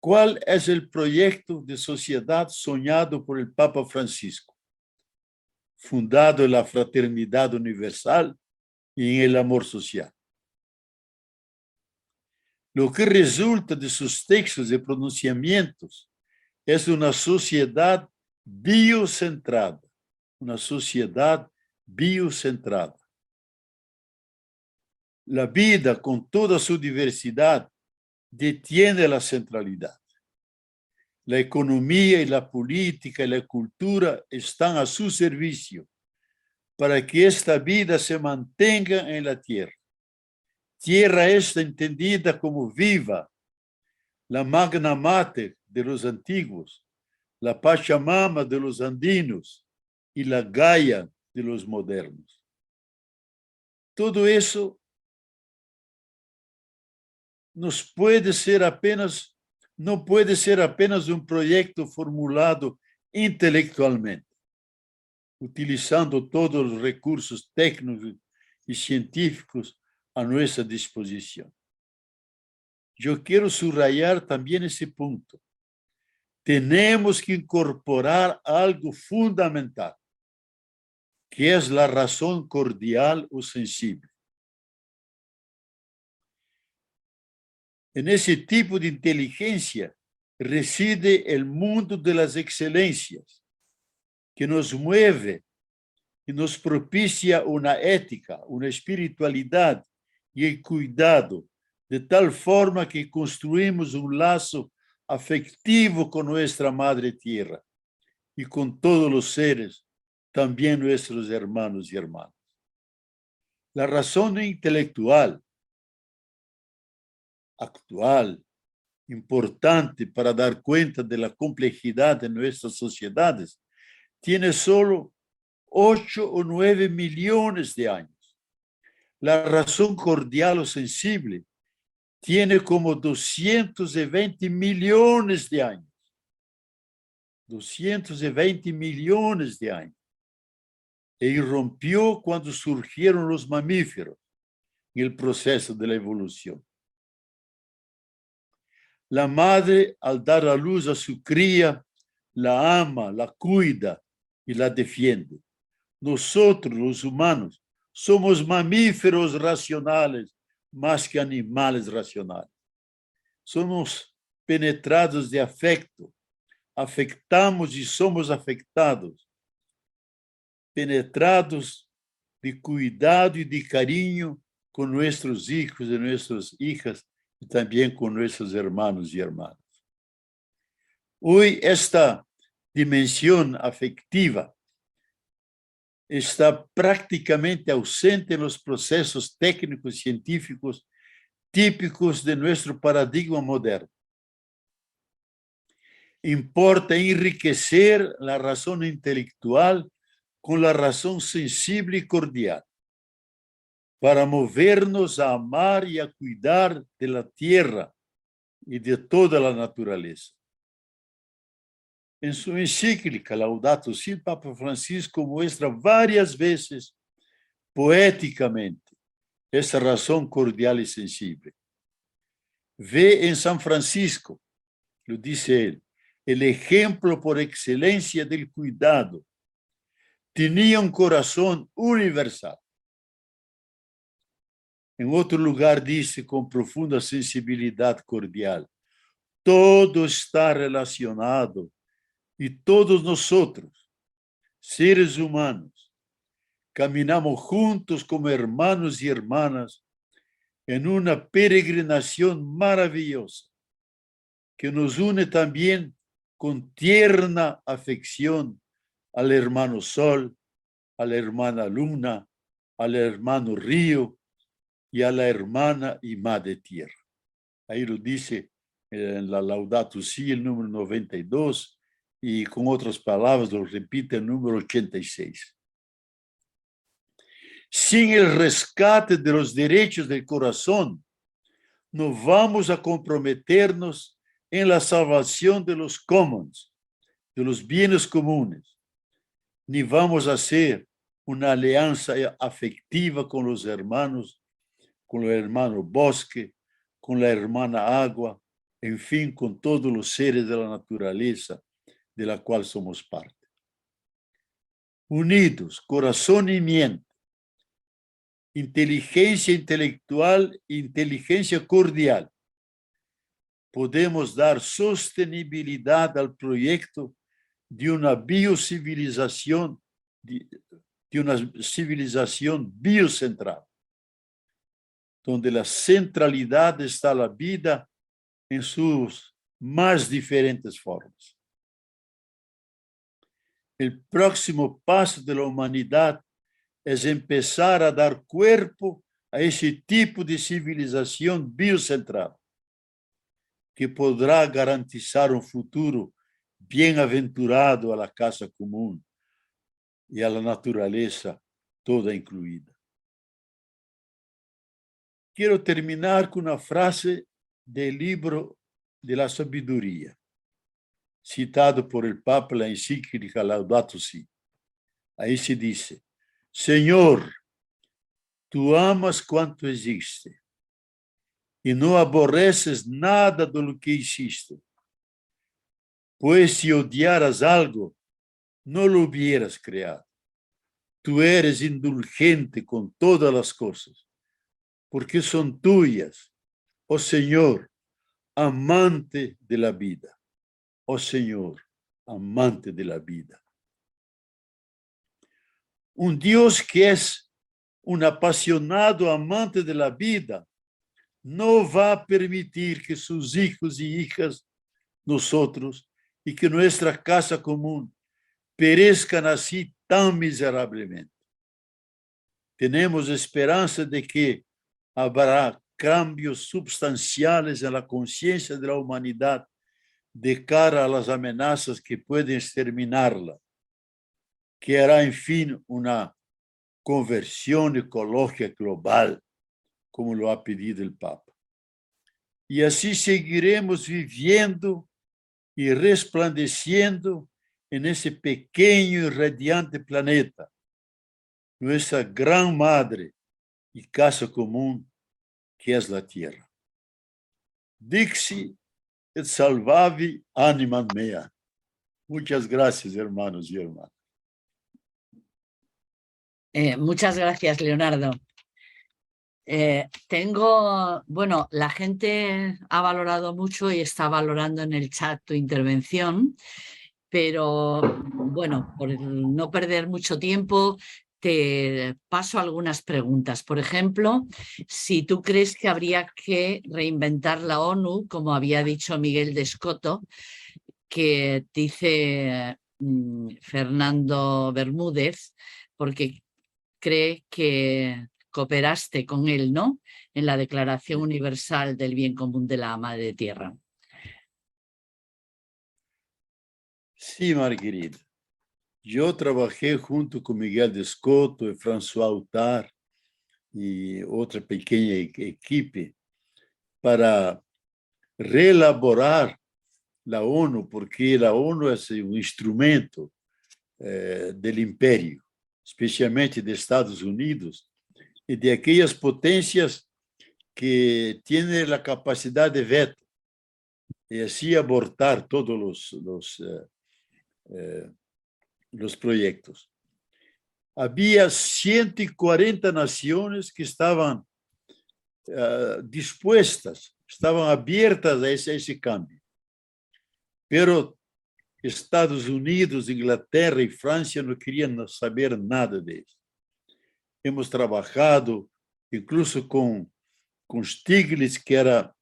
¿Cuál es el proyecto de sociedad soñado por el Papa Francisco? Fundado en la fraternidad universal y en el amor social. Lo que resulta de sus textos y pronunciamientos es una sociedad biocentrada, una sociedad biocentrada. La vida, con toda su diversidad, detiene la centralidad. La economía y la política y la cultura están a su servicio para que esta vida se mantenga en la tierra. Tierra esta entendida como viva, la magna mater de los antiguos, la Pachamama de los andinos y la Gaia de los modernos. Todo eso no puede ser apenas un proyecto formulado intelectualmente, utilizando todos los recursos técnicos y científicos a nuestra disposición. Yo quiero subrayar también ese punto. Tenemos que incorporar algo fundamental, que es la razón cordial o sensible. En ese tipo de inteligencia reside el mundo de las excelencias, que nos mueve y nos propicia una ética, una espiritualidad y el cuidado, de tal forma que construimos un lazo afectivo con nuestra madre tierra y con todos los seres, también nuestros hermanos y hermanas. La razón intelectual actual, importante para dar cuenta de la complejidad de nuestras sociedades, tiene solo 8 o 9 millones de años. La razón cordial o sensible tiene como 220 millones de años. 220 millones de años. E irrompió cuando surgieron los mamíferos en el proceso de la evolución. La madre, al dar a luz a su cría, la ama, la cuida y la defiende. Nosotros, los humanos, somos mamíferos racionales más que animales racionales. Somos penetrados de afecto, afectamos y somos afectados, penetrados de cuidado y de cariño con nuestros hijos y nuestras hijas y también con nuestros hermanos y hermanas. Hoy esta dimensión afectiva está prácticamente ausente en los procesos técnicos y científicos típicos de nuestro paradigma moderno. Importa enriquecer la razón intelectual con la razón sensible y cordial, para movernos a amar y a cuidar de la tierra y de toda la naturaleza. En su encíclica Laudato Si, Papa Francisco muestra varias veces, poéticamente, esa razón cordial y sensible. Ve en San Francisco, lo dice él, el ejemplo por excelencia del cuidado. Tenía un corazón universal. En otro lugar dice con profunda sensibilidad cordial, todo está relacionado y todos nosotros, seres humanos, caminamos juntos como hermanos y hermanas en una peregrinación maravillosa que nos une también con tierna afección al hermano Sol, a la hermana Luna, al hermano Río y a la hermana y madre Tierra. Ahí lo dice en la Laudato Si, el número 92, y con otras palabras lo repite el número 86. Sin el rescate de los derechos del corazón, no vamos a comprometernos en la salvación de los commons, de los bienes comunes, ni vamos a hacer una alianza afectiva con los hermanos, con el hermano bosque, con la hermana agua, en fin, con todos los seres de la naturaleza de la cual somos parte. Unidos, corazón y mente, inteligencia intelectual e inteligencia cordial, podemos dar sostenibilidad al proyecto de una biocivilización, de una civilización biocentral, donde la centralidad está la vida en sus más diferentes formas. El próximo paso de la humanidad es empezar a dar cuerpo a ese tipo de civilización biocentral, que podrá garantizar un futuro bienaventurado a la casa común y a la naturaleza toda incluida. Quiero terminar con una frase del libro de la sabiduría, citado por el Papa en la encíclica Laudato Si. Ahí se dice: Señor, tú amas cuanto existe y no aborreces nada de lo que hiciste, pues si odiaras algo, no lo hubieras creado. Tú eres indulgente con todas las cosas, porque son tuyas, oh Señor, amante de la vida. Oh Señor, amante de la vida. Un Dios que es un apasionado amante de la vida no va a permitir que sus hijos y hijas, nosotros, y que nuestra casa común perezcan así tan miserablemente. Tenemos esperanza de que habrá cambios substanciales en la conciencia de la humanidad de cara a las amenazas que pueden exterminarla, que hará, en fin, una conversión ecológica global, como lo ha pedido el Papa. Y así seguiremos viviendo y resplandeciendo en ese pequeño y radiante planeta, nuestra gran madre y casa común, que es la Tierra. Dixi et salvavi animam mea. Muchas gracias, hermanos y hermanas. Muchas gracias, Leonardo. Bueno, la gente ha valorado mucho y está valorando en el chat tu intervención, pero bueno, por no perder mucho tiempo, te paso algunas preguntas. Por ejemplo, si tú crees que habría que reinventar la ONU, como había dicho Miguel de Escoto, que dice Fernando Bermúdez, porque cree que cooperaste con él, ¿no?, en la Declaración Universal del Bien Común de la Madre Tierra. Sí, Margarita. Yo trabajé junto con Miguel de Escoto y François Autar y otra pequeña equipe para reelaborar la ONU, porque la ONU es un instrumento del imperio, especialmente de Estados Unidos y de aquellas potencias que tienen la capacidad de veto y así abortar todos los proyectos. Había 140 naciones que estaban dispuestas, estaban abiertas a ese cambio. Pero Estados Unidos, Inglaterra y Francia no querían saber nada de eso. Hemos trabajado incluso con Stiglitz, que era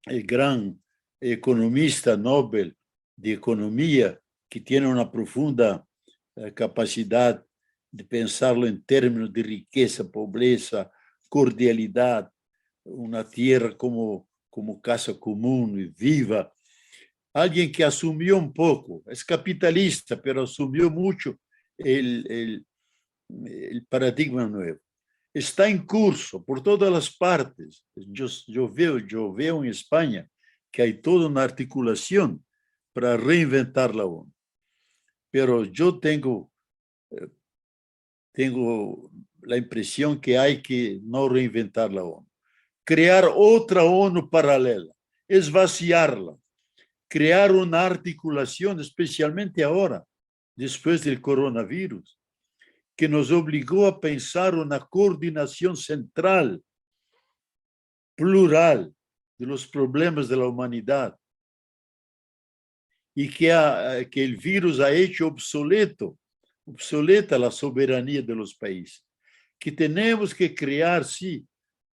el gran economista Nobel de Economía, que tiene una profunda capacidad de pensarlo en términos de riqueza, pobreza, cordialidad, una tierra como casa común y viva. Alguien que asumió un poco, es capitalista, pero asumió mucho el el paradigma nuevo. Está en curso por todas las partes. Yo veo en España que hay toda una articulación para reinventar la ONU. Pero yo tengo la impresión que hay que no reinventar la ONU. Crear otra ONU paralela, esvaciarla, crear una articulación, especialmente ahora, después del coronavirus, que nos obligó a pensar una coordinación central, plural, de los problemas de la humanidad, y que el virus ha hecho obsoleta la soberanía de los países, que tenemos que crear, sí,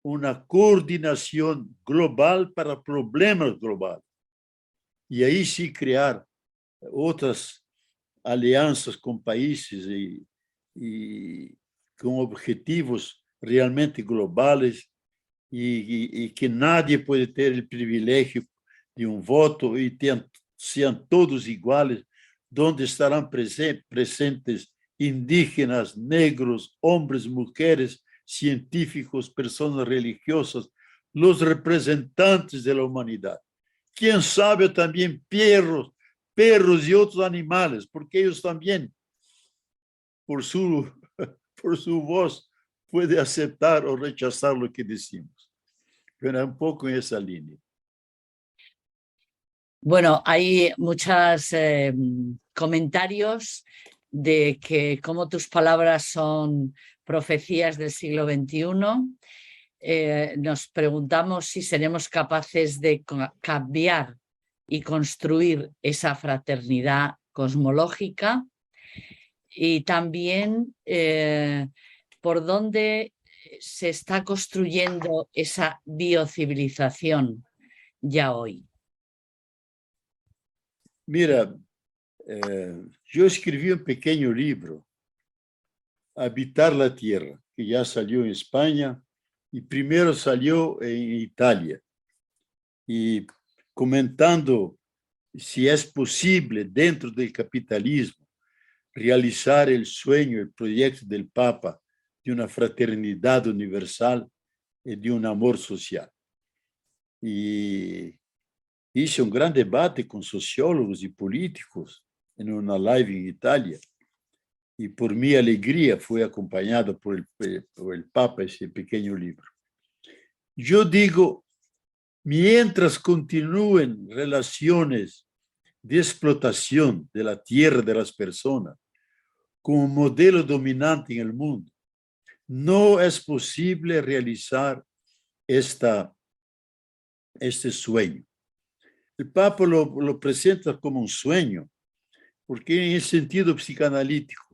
una coordinación global para problemas globales, y ahí sí crear otras alianzas con países y con objetivos realmente globales y que nadie puede tener el privilegio de un voto y sean todos iguales, donde estarán presentes indígenas, negros, hombres, mujeres, científicos, personas religiosas, los representantes de la humanidad. Quién sabe también perros y otros animales, porque ellos también, por su voz, puede aceptar o rechazar lo que decimos. Pero es un poco en esa línea. Bueno, hay muchos comentarios de que como tus palabras son profecías del siglo XXI. Nos preguntamos si seremos capaces de cambiar y construir esa fraternidad cosmológica y también por dónde se está construyendo esa biocivilización ya hoy. Mira, yo escribí un pequeño libro, Habitar la Tierra, que ya salió en España y primero salió en Italia, y comentando si es posible dentro del capitalismo realizar el sueño, el proyecto del Papa de una fraternidad universal y de un amor social. Y hice un gran debate con sociólogos y políticos en una live en Italia. Y por mi alegría fue acompañado por el Papa ese pequeño libro. Yo digo, mientras continúen relaciones de explotación de la tierra de las personas como modelo dominante en el mundo, no es posible realizar este sueño. El Papa lo presenta como un sueño, porque en el sentido psicoanalítico,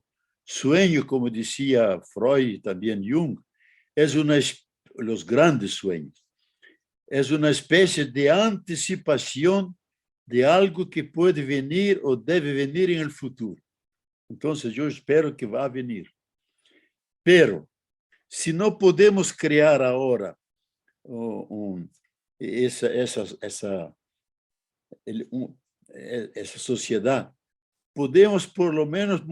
sueño, como decía Freud y también Jung, es los grandes sueños. Es una especie de anticipación de algo que puede venir o debe venir en el futuro. Entonces, yo espero que va a venir. Pero, si no podemos crear ahora esa sociedad, podemos por lo menos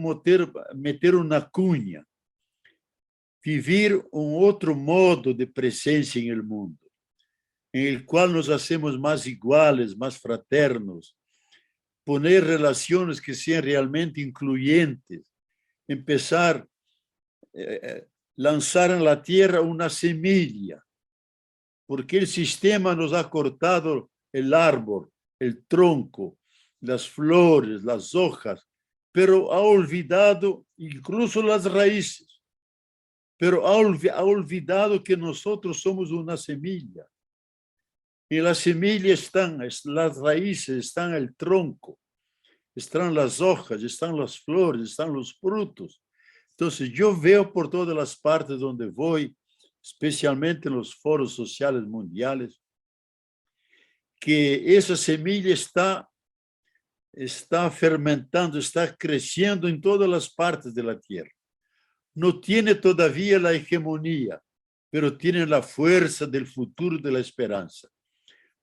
meter una cuña, vivir un otro modo de presencia en el mundo, en el cual nos hacemos más iguales, más fraternos, poner relaciones que sean realmente incluyentes, empezar a lanzar en la tierra una semilla, porque el sistema nos ha cortado el árbol, el tronco, las flores, las hojas, pero ha olvidado incluso las raíces, pero ha olvidado que nosotros somos una semilla. En la semilla están las raíces, están el tronco, están las hojas, están las flores, están los frutos. Entonces yo veo por todas las partes donde voy, especialmente en los foros sociales mundiales, que esa semilla está fermentando, está creciendo en todas las partes de la tierra. No tiene todavía la hegemonía, pero tiene la fuerza del futuro, de la esperanza.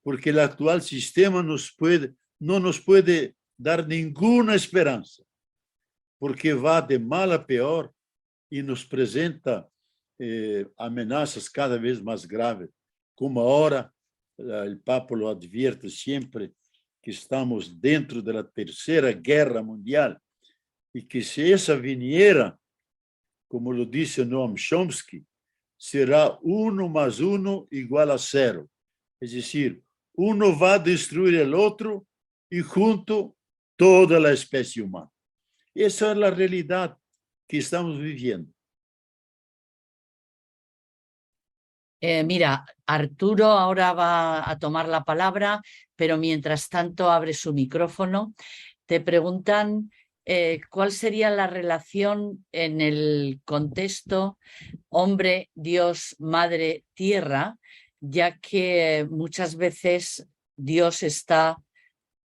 Porque el actual sistema no nos puede dar ninguna esperanza, porque va de mal a peor, y nos presenta amenazas cada vez más graves, como ahora el Papa lo advierte siempre, que estamos dentro de la tercera guerra mundial y que si esa viniera, como lo dice Noam Chomsky, será 1 más 1 igual a 0. Es decir, uno va a destruir el otro y junto toda la especie humana. Esa es la realidad que estamos viviendo. Mira, Arturo ahora va a tomar la palabra, pero mientras tanto abre su micrófono. Te preguntan cuál sería la relación en el contexto hombre, Dios, madre, tierra, ya que muchas veces Dios está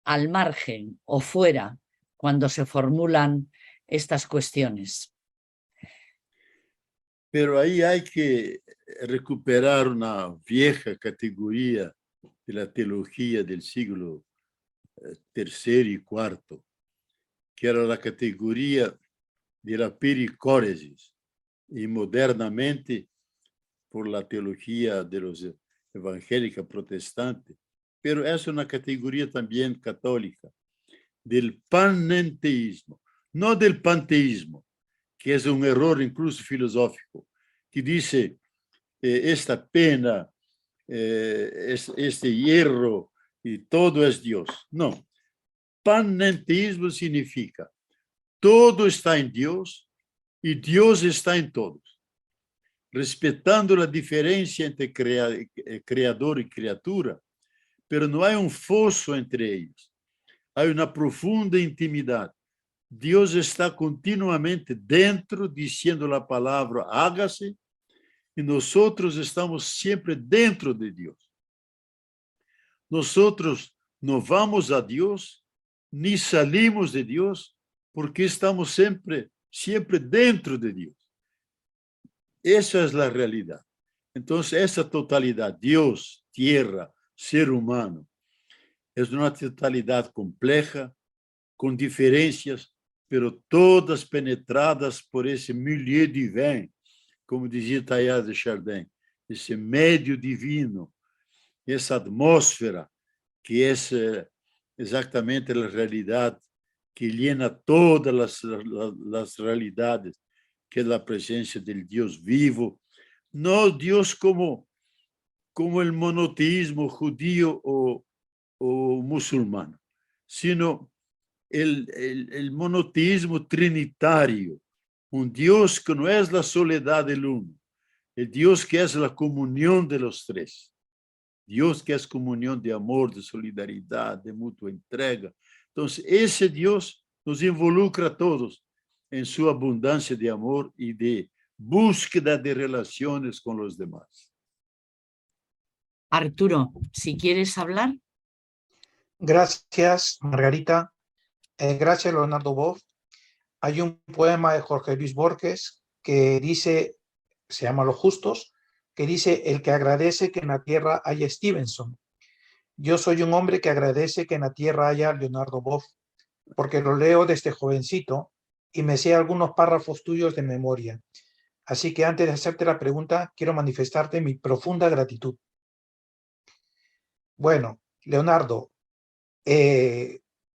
al margen o fuera cuando se formulan estas cuestiones. Pero ahí hay que recuperar una vieja categoría de la teología del siglo III y IV, que era la categoría de la pericóresis, y modernamente por la teología de los evangélicos protestantes, pero es una categoría también católica, del panenteísmo, no del panteísmo, que es un error incluso filosófico, que dice esta pena, este hierro y todo es Dios. No, panenteísmo significa todo está en Dios y Dios está en todos, respetando la diferencia entre creador y criatura, pero no hay un foso entre ellos, hay una profunda intimidad. Dios está continuamente dentro, diciendo la palabra hágase, y nosotros estamos siempre dentro de Dios. Nosotros no vamos a Dios, ni salimos de Dios, porque estamos siempre dentro de Dios. Esa es la realidad. Entonces, esa totalidad, Dios, tierra, ser humano, es una totalidad compleja, con diferencias, pero todas penetradas por esse milieu divin, como dizia Teilhard de Chardin, esse médio divino, essa atmósfera que é exatamente a realidade que llena todas as realidades, que é a presença do Deus vivo, não Deus como o monoteísmo judío ou muçulmano, sino el monoteísmo trinitario, un Dios que no es la soledad del uno, el Dios que es la comunión de los tres, Dios que es comunión de amor, de solidaridad, de mutua entrega. Entonces, ese Dios nos involucra a todos en su abundancia de amor y de búsqueda de relaciones con los demás. Arturo, si quieres hablar. Gracias, Margarita. Gracias, Leonardo Boff. Hay un poema de Jorge Luis Borges que dice, se llama Los Justos, que dice: el que agradece que en la tierra haya Stevenson. Yo soy un hombre que agradece que en la tierra haya Leonardo Boff, porque lo leo desde jovencito y me sé algunos párrafos tuyos de memoria. Así que antes de hacerte la pregunta, quiero manifestarte mi profunda gratitud. Bueno, Leonardo,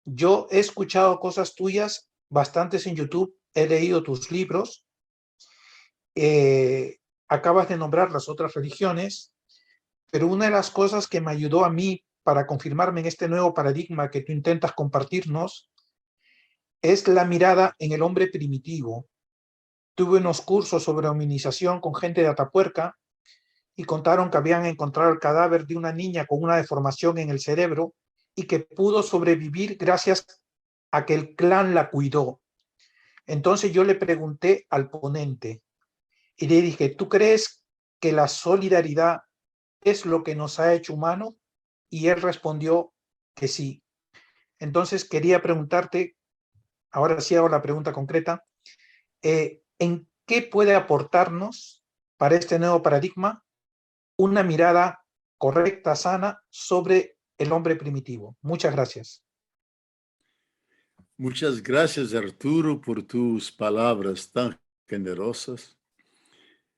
yo he escuchado cosas tuyas bastantes en YouTube, he leído tus libros, acabas de nombrar las otras religiones, pero una de las cosas que me ayudó a mí para confirmarme en este nuevo paradigma que tú intentas compartirnos es la mirada en el hombre primitivo. Tuve unos cursos sobre hominización con gente de Atapuerca y contaron que habían encontrado el cadáver de una niña con una deformación en el cerebro y que pudo sobrevivir gracias a que el clan la cuidó. Entonces yo le pregunté al ponente y le dije: ¿tú crees que la solidaridad es lo que nos ha hecho humanos? Y él respondió que sí. Entonces quería preguntarte, ahora sí hago la pregunta concreta, ¿en qué puede aportarnos para este nuevo paradigma una mirada correcta, sana, sobre el hombre primitivo? Muchas gracias. Muchas gracias, Arturo, por tus palabras tan generosas.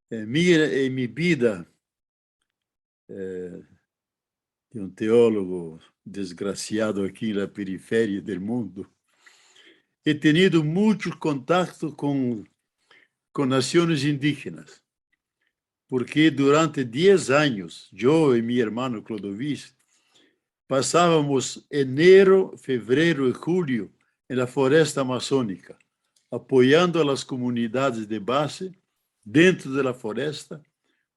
En mi vida de un teólogo desgraciado aquí en la periferia del mundo, he tenido mucho contacto con naciones indígenas, porque durante 10 años, yo y mi hermano Clodovis, pasábamos enero, febrero y julio en la floresta amazónica, apoyando a las comunidades de base dentro de la floresta,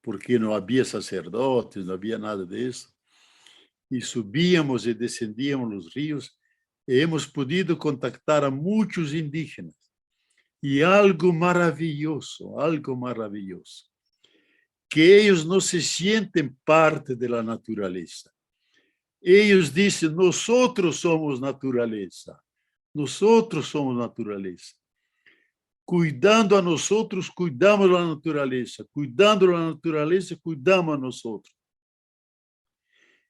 porque no había sacerdotes, no había nada de eso. Y subíamos y descendíamos los ríos y hemos podido contactar a muchos indígenas. Y algo maravilloso, que ellos no se sienten parte de la naturaleza. Ellos dicen, nosotros somos naturaleza. Nosotros somos naturaleza. Cuidando a nosotros, cuidamos da natureza. Cuidando da natureza, cuidamos a nosotros.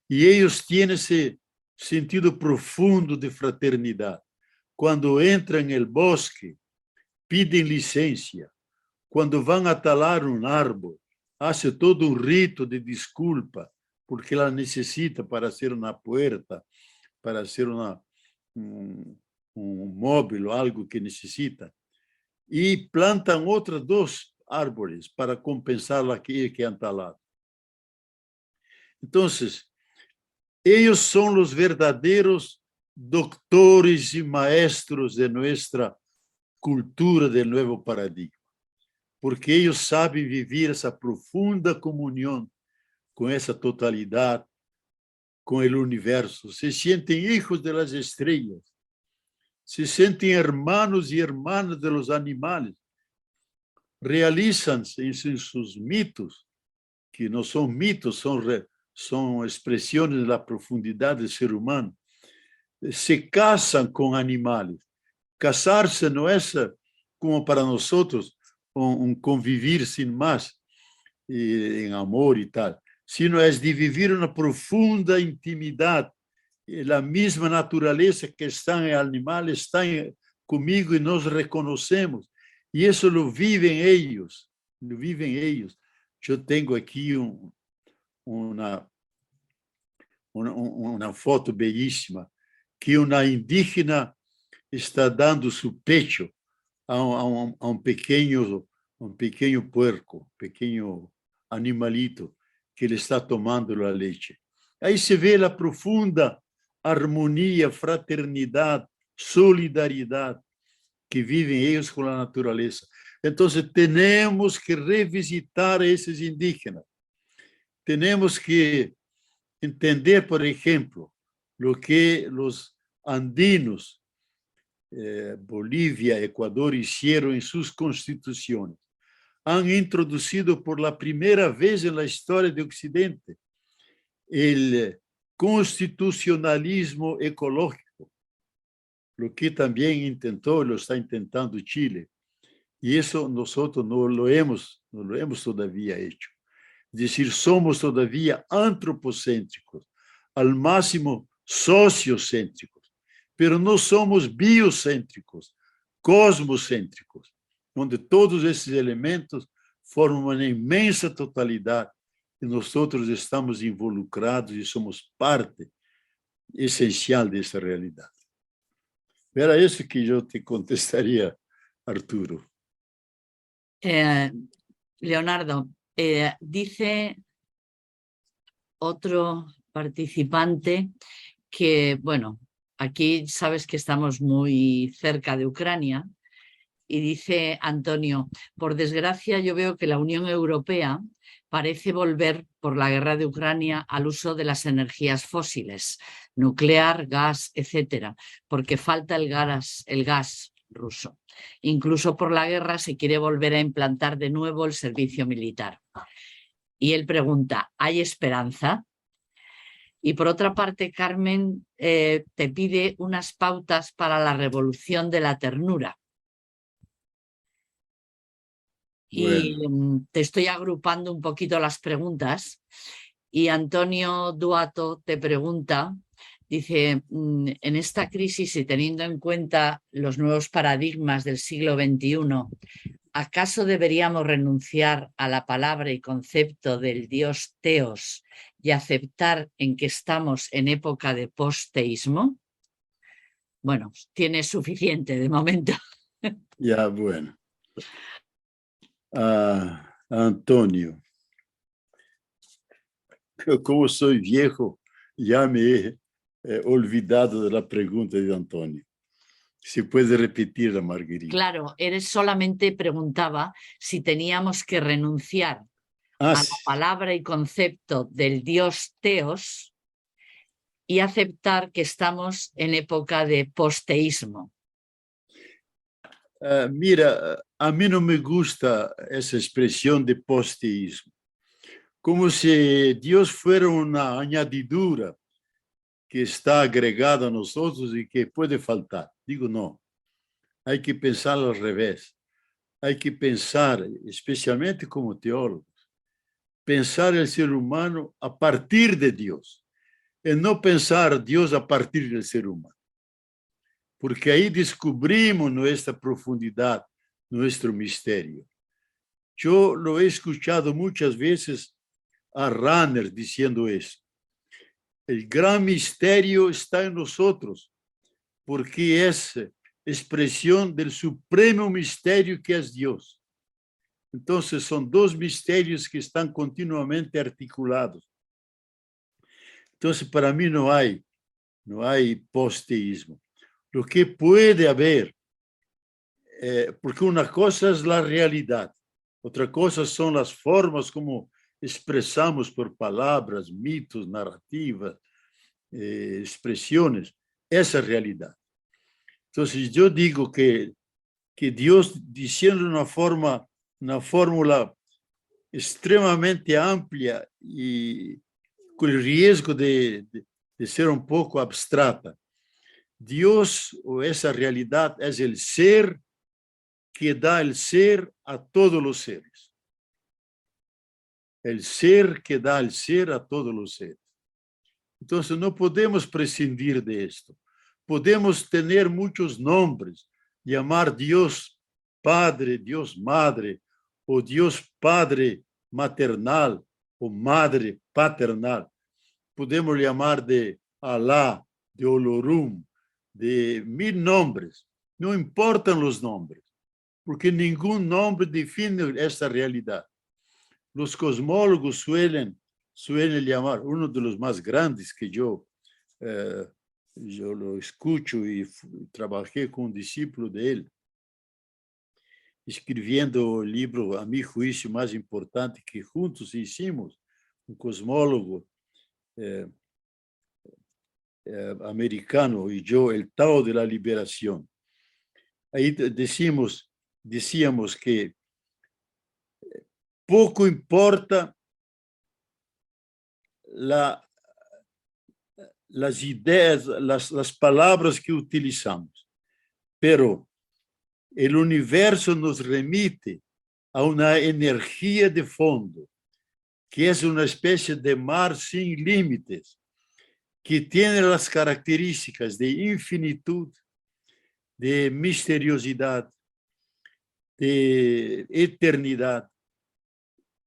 E eles têm esse sentido profundo de fraternidade. Quando entram no bosque, pedem licença. Quando vão a talar árvore, fazem todo rito de desculpa, porque ela necessita para ser uma porta, para ser móvel, algo que necessita. E plantam outras 2 árvores para compensar aquilo que han talado. Então, eles são os verdadeiros doutores e maestros de nossa cultura del novo paradigma, porque eles sabem viver essa profunda comunhão com essa totalidade, com o universo. Se sentem hijos de las estrelas, se sentem hermanos e hermanas de los animales, realizam-se em seus mitos, que não são mitos, são expressões da profundidade do ser humano, se casam com animais. Casar-se não é como para nós convivir sem mais, em amor e tal, sino é de viver uma profunda intimidade. A mesma natureza que está em animal está comigo e nós reconhecemos. E isso lo vivem eles. Eu tenho aqui uma foto belíssima que uma indígena está dando seu pecho a um pequeno puerco, pequeno animalito que ele está tomando a leite. Aí se vê a profunda harmonia, fraternidade, solidariedade que vivem eles com a natureza. Então, temos que revisitar esses indígenas. Temos que entender, por exemplo, o que os andinos, Bolívia, Equador, hicieron em suas constituições. Han introduzido por la primeira vez na história do Occidente o constitucionalismo ecológico, o que também lo está intentando Chile. E isso nós não lo hemos todavía hecho. Es decir, somos todavía antropocêntricos, al máximo sociocêntricos, pero não somos biocêntricos, cosmocêntricos, onde todos esses elementos formam uma imensa totalidade e nós estamos involucrados e somos parte essencial dessa realidade. Era isso que eu te contestaria, Arturo. Leonardo, dice otro participante que, bueno, aquí sabes que estamos muy cerca de Ucrania, y dice Antonio, por desgracia yo veo que la Unión Europea parece volver por la guerra de Ucrania al uso de las energías fósiles, nuclear, gas, etcétera, porque falta el gas ruso. Incluso por la guerra se quiere volver a implantar de nuevo el servicio militar. Y él pregunta, ¿hay esperanza? Y por otra parte, Carmen te pide unas pautas para la revolución de la ternura. Bueno. Y te estoy agrupando un poquito las preguntas. Y Antonio Duato te pregunta, dice, en esta crisis y teniendo en cuenta los nuevos paradigmas del siglo XXI, ¿acaso deberíamos renunciar a la palabra y concepto del Dios teos y aceptar en que estamos en época de posteísmo? Bueno, tiene suficiente de momento. Ya, bueno. Antonio, eu, como soy viejo, ya me he olvidado de la pregunta de Antonio. Si puede repetirla, Margarita. Claro, eres solamente preguntaba si teníamos que renunciar a la palabra y concepto del Dios teos y aceptar que estamos en época de posteísmo. Mira, a mí no me gusta esa expresión de posteísmo, como si Dios fuera una añadidura que está agregada a nosotros y que puede faltar. Digo, no, hay que pensar al revés. Hay que pensar, especialmente como teólogos, pensar el ser humano a partir de Dios, y no pensar Dios a partir del ser humano. Porque ahí descubrimos nuestra profundidad, nuestro misterio. Yo lo he escuchado muchas veces a Rahner diciendo eso. El gran misterio está en nosotros, porque es expresión del supremo misterio que es Dios. Entonces son dos misterios que están continuamente articulados. Entonces para mí no hay posteísmo. Lo que puede haber, porque una cosa es la realidad, otra cosa son las formas como expresamos por palabras, mitos, narrativas, expresiones, esa realidad. Entonces yo digo que Dios, diciendo una fórmula extremadamente amplia y con el riesgo de ser un poco abstrata, Dios o esa realidad es el ser que da el ser a todos los seres. El ser que da el ser a todos los seres. Entonces no podemos prescindir de esto. Podemos tener muchos nombres, llamar Dios Padre, Dios Madre, o Dios Padre maternal, o Madre paternal. Podemos llamar de Alá, de Olorum, de 1000 nombres. No importan los nombres, porque ningún nombre define esta realidad. Los cosmólogos suelen llamar, uno de los más grandes que yo lo escucho y trabajé con un discípulo de él, escribiendo el libro, a mi juicio, más importante que juntos hicimos, un cosmólogo americano y yo, el Tao de la Liberación. Ahí decíamos que poco importa las ideas, las palabras que utilizamos, pero el universo nos remite a una energía de fondo, que es una especie de mar sin límites, que tiene las características de infinitud, de misteriosidad, de eternidad,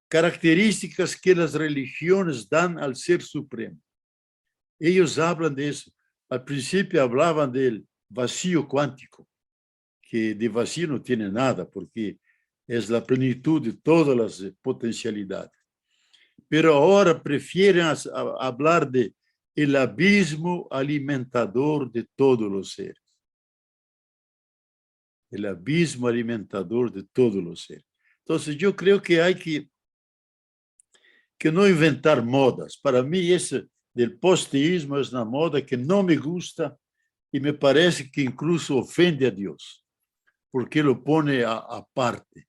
características que las religiones dan al ser supremo. Ellos hablan de eso. Al principio hablaban del vacío cuántico, que de vacío no tiene nada, porque es la plenitud de todas las potencialidades. Pero ahora prefieren hablar de el abismo alimentador de todos los seres. El abismo alimentador de todos los seres. Entonces yo creo que hay que no inventar modas. Para mí ese del posteísmo es una moda que no me gusta y me parece que incluso ofende a Dios, porque lo pone aparte.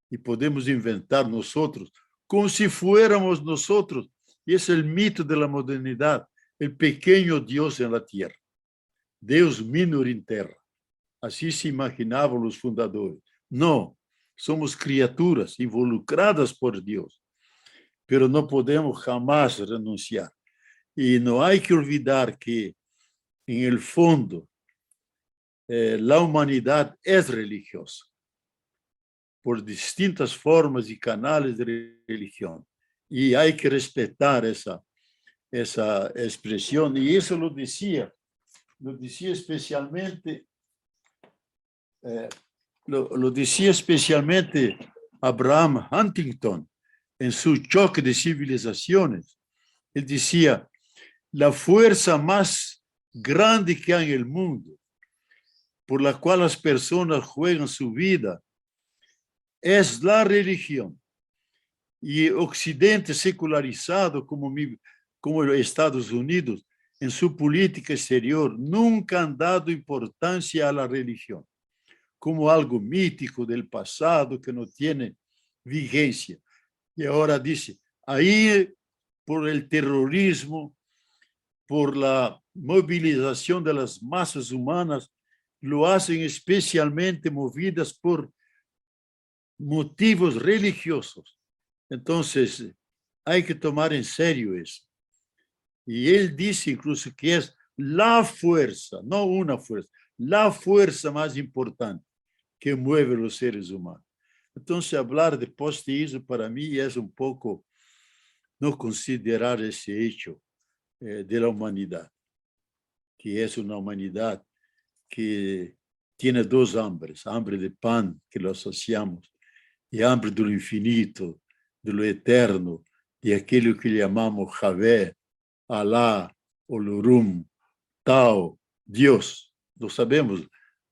Y podemos inventar nosotros como si fuéramos nosotros. Y es el mito de la modernidad, el pequeño Dios en la tierra. Deus minor in terra. Así se imaginaban los fundadores. No, somos criaturas involucradas por Dios, pero no podemos jamás renunciar. Y no hay que olvidar que, en el fondo, la humanidad es religiosa, por distintas formas y canales de religión. Y hay que respetar esa expresión. Y eso lo decía especialmente, lo decía especialmente Abraham Huntington en su Choque de Civilizaciones. Él decía, la fuerza más grande que hay en el mundo, por la cual las personas juegan su vida, es la religión. Y Occidente secularizado como Estados Unidos, en su política exterior, nunca han dado importancia a la religión como algo mítico del pasado que no tiene vigencia. Y ahora dice, ahí por el terrorismo, por la movilización de las masas humanas, lo hacen especialmente movidas por motivos religiosos. Entonces, hay que tomar en serio eso. Y él dice incluso que es la fuerza, no una fuerza, la fuerza más importante que mueve los seres humanos. Entonces, hablar de posteísmo para mí es un poco no considerar ese hecho de la humanidad, que es una humanidad que tiene dos hambres, hambre de pan, que lo asociamos, y hambre do infinito, de lo eterno, de aquello que llamamos Javé, Alá, Olorum, Tao, Dios. Lo sabemos,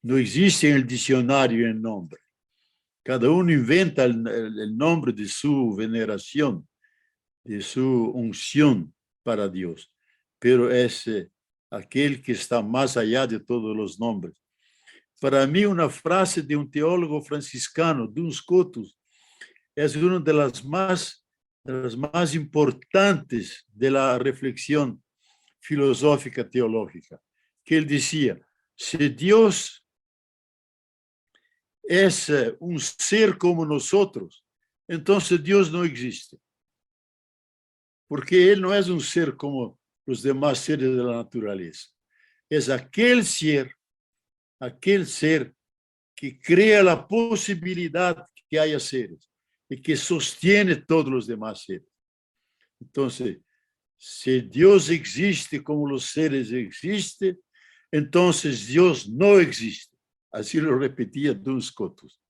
no existe en el diccionario el nombre. Cada uno inventa el nombre de su veneración, de su unción para Dios, pero es aquel que está más allá de todos los nombres. Para mí, una frase de un teólogo franciscano, Duns Scotus, es una de las más importantes de la reflexión filosófica teológica, que él decía, si Dios es un ser como nosotros, entonces Dios no existe. Porque Él no es un ser como los demás seres de la naturaleza. Es aquel ser que crea la posibilidad que haya seres y que sostiene todos los demás seres. Entonces, si Dios existe como los seres existen, entonces Dios no existe. Así lo repetía Duns Scotus,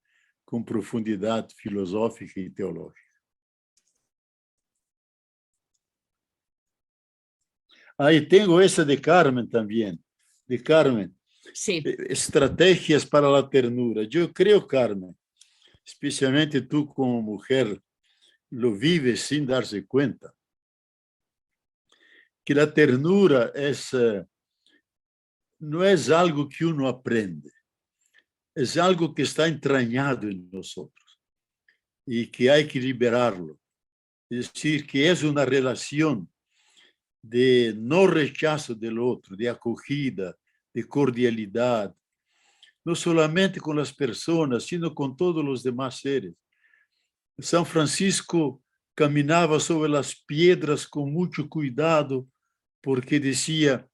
con profundidad filosófica y teológica. Ahí tengo esa de Carmen también, de Carmen. Sí. Estrategias para la ternura. Yo creo, Carmen, especialmente tú como mujer, lo vives sin darse cuenta, que la ternura no es algo que uno aprende, es algo que está entrañado en nosotros y que hay que liberarlo. Es decir, que es una relación de no rechazo del otro, de acogida, de cordialidad, no solamente con las personas, sino con todos los demás seres. San Francisco caminaba sobre las piedras con mucho cuidado porque decía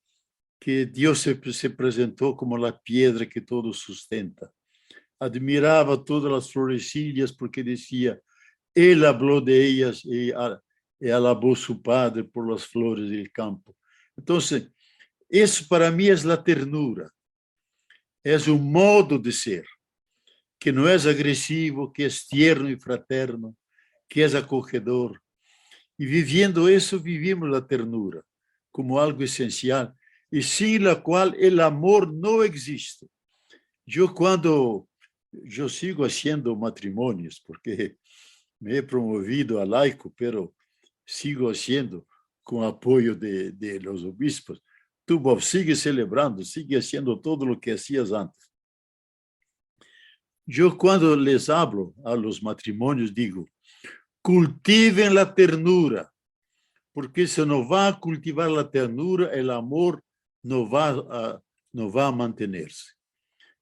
que Dios se presentó como la piedra que todo sustenta. Admiraba todas las florecillas porque decía, Él habló de ellas y alabó su Padre por las flores del campo. Entonces, eso para mí es la ternura. Es un modo de ser que no es agresivo, que es tierno y fraterno, que es acogedor. Y viviendo eso, vivimos la ternura como algo esencial y sin la cual el amor no existe. Yo sigo haciendo matrimonios porque me he promovido a laico, pero sigo haciendo con apoyo de los obispos. Tú, Bob, sigue celebrando, sigue haciendo todo lo que hacías antes. Yo cuando les hablo a los matrimonios digo, cultiven la ternura, porque si no va a cultivar la ternura, el amor no va a mantenerse.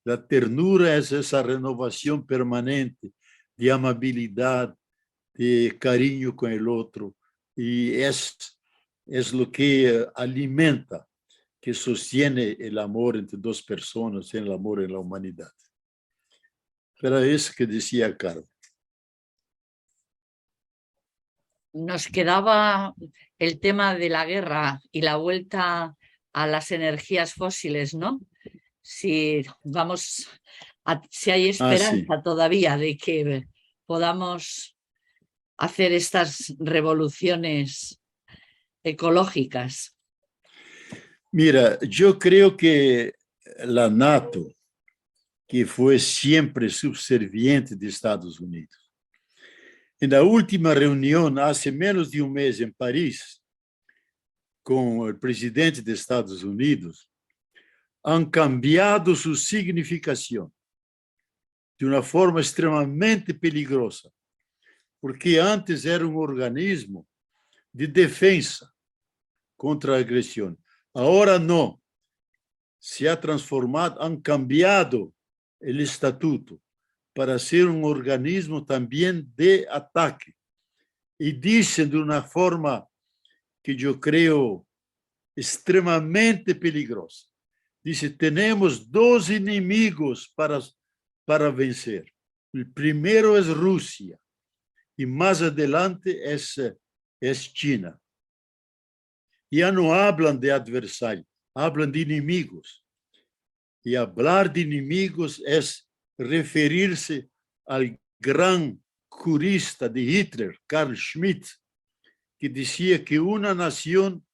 La ternura es esa renovación permanente de amabilidad, de cariño con el otro, y es lo que alimenta, que sostiene el amor entre dos personas, el amor en la humanidad. Era eso que decía Carmen. nos quedaba el tema de la guerra y la vuelta a las energías fósiles, ¿no? Si si hay Ah, sí. esperanza todavía de que podamos hacer estas revoluciones ecológicas. Mira, yo creo que la NATO, que fue siempre subserviente de Estados Unidos, en la última reunión hace menos de un mes en París, con el presidente de Estados Unidos, han cambiado su significación de una forma extremadamente peligrosa, porque antes era un organismo de defensa contra la agresión. Ahora no. Se ha transformado, han cambiado el estatuto para ser un organismo también de ataque. Y dicen de una forma que yo creo extremadamente peligrosa. Dice, tenemos dos enemigos para vencer. El primero es Rusia y más adelante es China. Ya no hablan de adversarios, hablan de inimigos. Y hablar de inimigos es referirse al gran jurista de Hitler, Carl Schmitt, que decía que una nación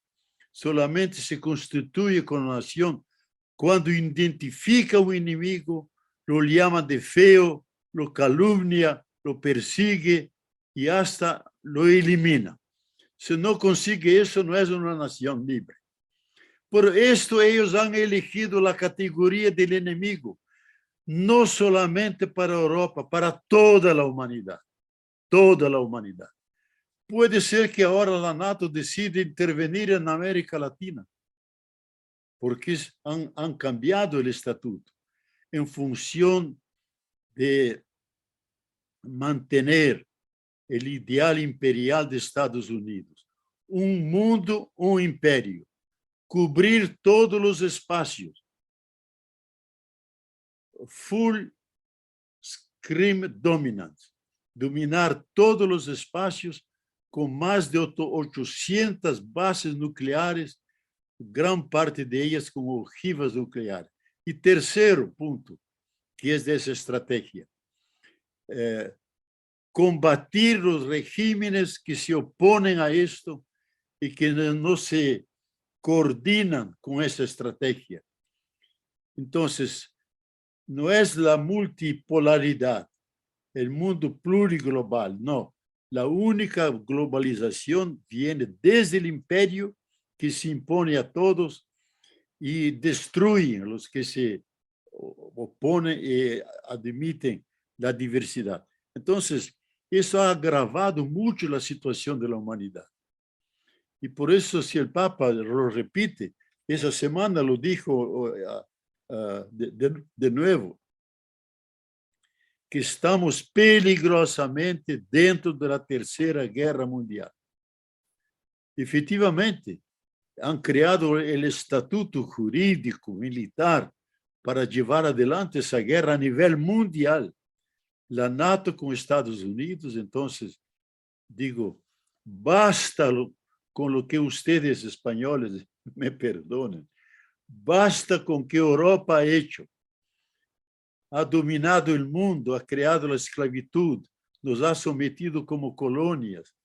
solamente se constituye como nación cuando identifica un enemigo, lo llama de feo, lo calumnia, lo persigue y hasta lo elimina. Si no consigue eso, no es una nación libre. Por esto ellos han elegido la categoría del enemigo, no solamente para Europa, para toda la humanidad, toda la humanidad. Puede ser que ahora la NATO decida intervenir en América Latina, porque han cambiado el estatuto en función de mantener el ideal imperial de Estados Unidos. Un mundo, un imperio. Cubrir todos los espacios. Full screen dominance. Dominar todos los espacios con más de 800 bases nucleares, gran parte de ellas con ojivas nucleares. Y tercero punto, que es de esa estrategia, combatir los regímenes que se oponen a esto y que no se coordinan con esa estrategia. Entonces, no es la multipolaridad, el mundo pluriglobal, no. La única globalización viene desde el imperio que se impone a todos y destruye a los que se oponen y admiten la diversidad. Entonces, eso ha agravado mucho la situación de la humanidad. Y por eso, si el Papa lo repite, esa semana lo dijo de nuevo, que estamos peligrosamente dentro de la Tercera Guerra Mundial. Efectivamente, han creado el estatuto jurídico militar para llevar adelante esa guerra a nivel mundial. La NATO con Estados Unidos, entonces, digo, basta con lo que ustedes españoles me perdonen, basta con que Europa ha hecho. Ha dominado el mundo, ha creado la esclavitud, nos ha sometido como colonias,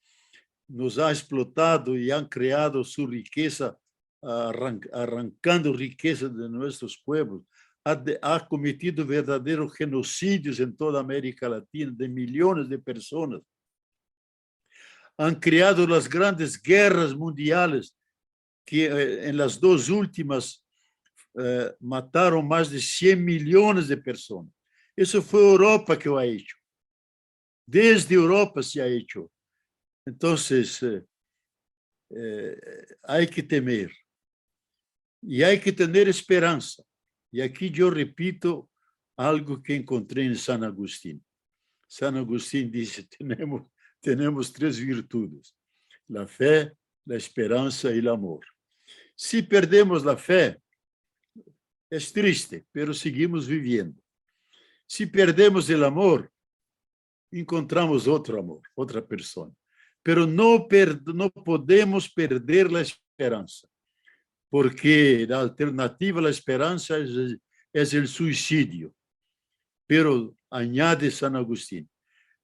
nos ha explotado y han creado su riqueza, arrancando riqueza de nuestros pueblos. Ha cometido verdaderos genocidios en toda América Latina de millones de personas. Han creado las grandes guerras mundiales que en las dos últimas mataron más de 100 millones de personas. Eso fue Europa que lo ha hecho. Desde Europa se ha hecho. Entonces, hay que temer y hay que tener esperanza. Y aquí yo repito algo que encontré en San Agustín. San Agustín dice, tenemos tres virtudes: la fe, la esperanza y el amor. Si perdemos la fe, es triste, pero seguimos viviendo. Si perdemos el amor, encontramos otro amor, otra persona. pero no podemos perder la esperanza, porque la alternativa a la esperanza es el suicidio. Pero añade San Agustín,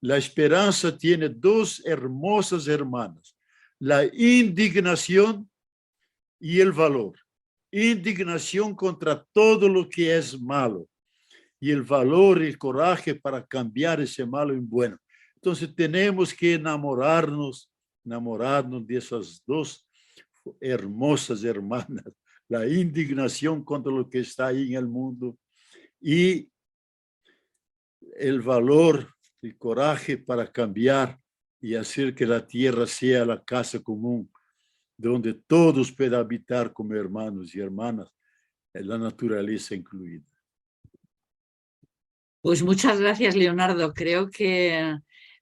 la esperanza tiene dos hermosas hermanas, la indignación y el valor. Indignación contra todo lo que es malo y el valor y el coraje para cambiar ese malo en bueno. Entonces tenemos que enamorarnos de esas dos hermosas hermanas, la indignación contra lo que está ahí en el mundo y el valor y coraje para cambiar y hacer que la tierra sea la casa común donde todos puedan habitar como hermanos y hermanas, la naturaleza incluida. Pues muchas gracias, Leonardo. Creo que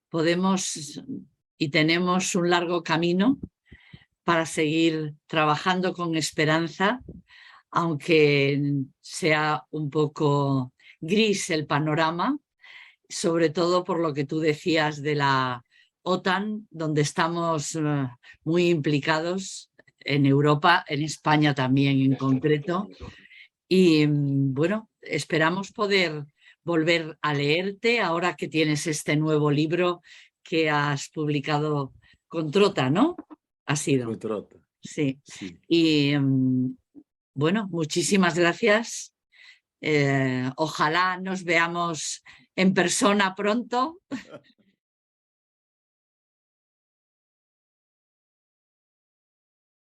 podemos y tenemos un largo camino para seguir trabajando con esperanza, aunque sea un poco gris el panorama, sobre todo por lo que tú decías de la OTAN, donde estamos muy implicados en Europa, en España también en concreto. Y bueno, esperamos poder volver a leerte ahora que tienes este nuevo libro que has publicado con Trota, ¿no? Ha sido. Con Trota. Sí. Sí. Y bueno, muchísimas gracias. Ojalá nos veamos en persona pronto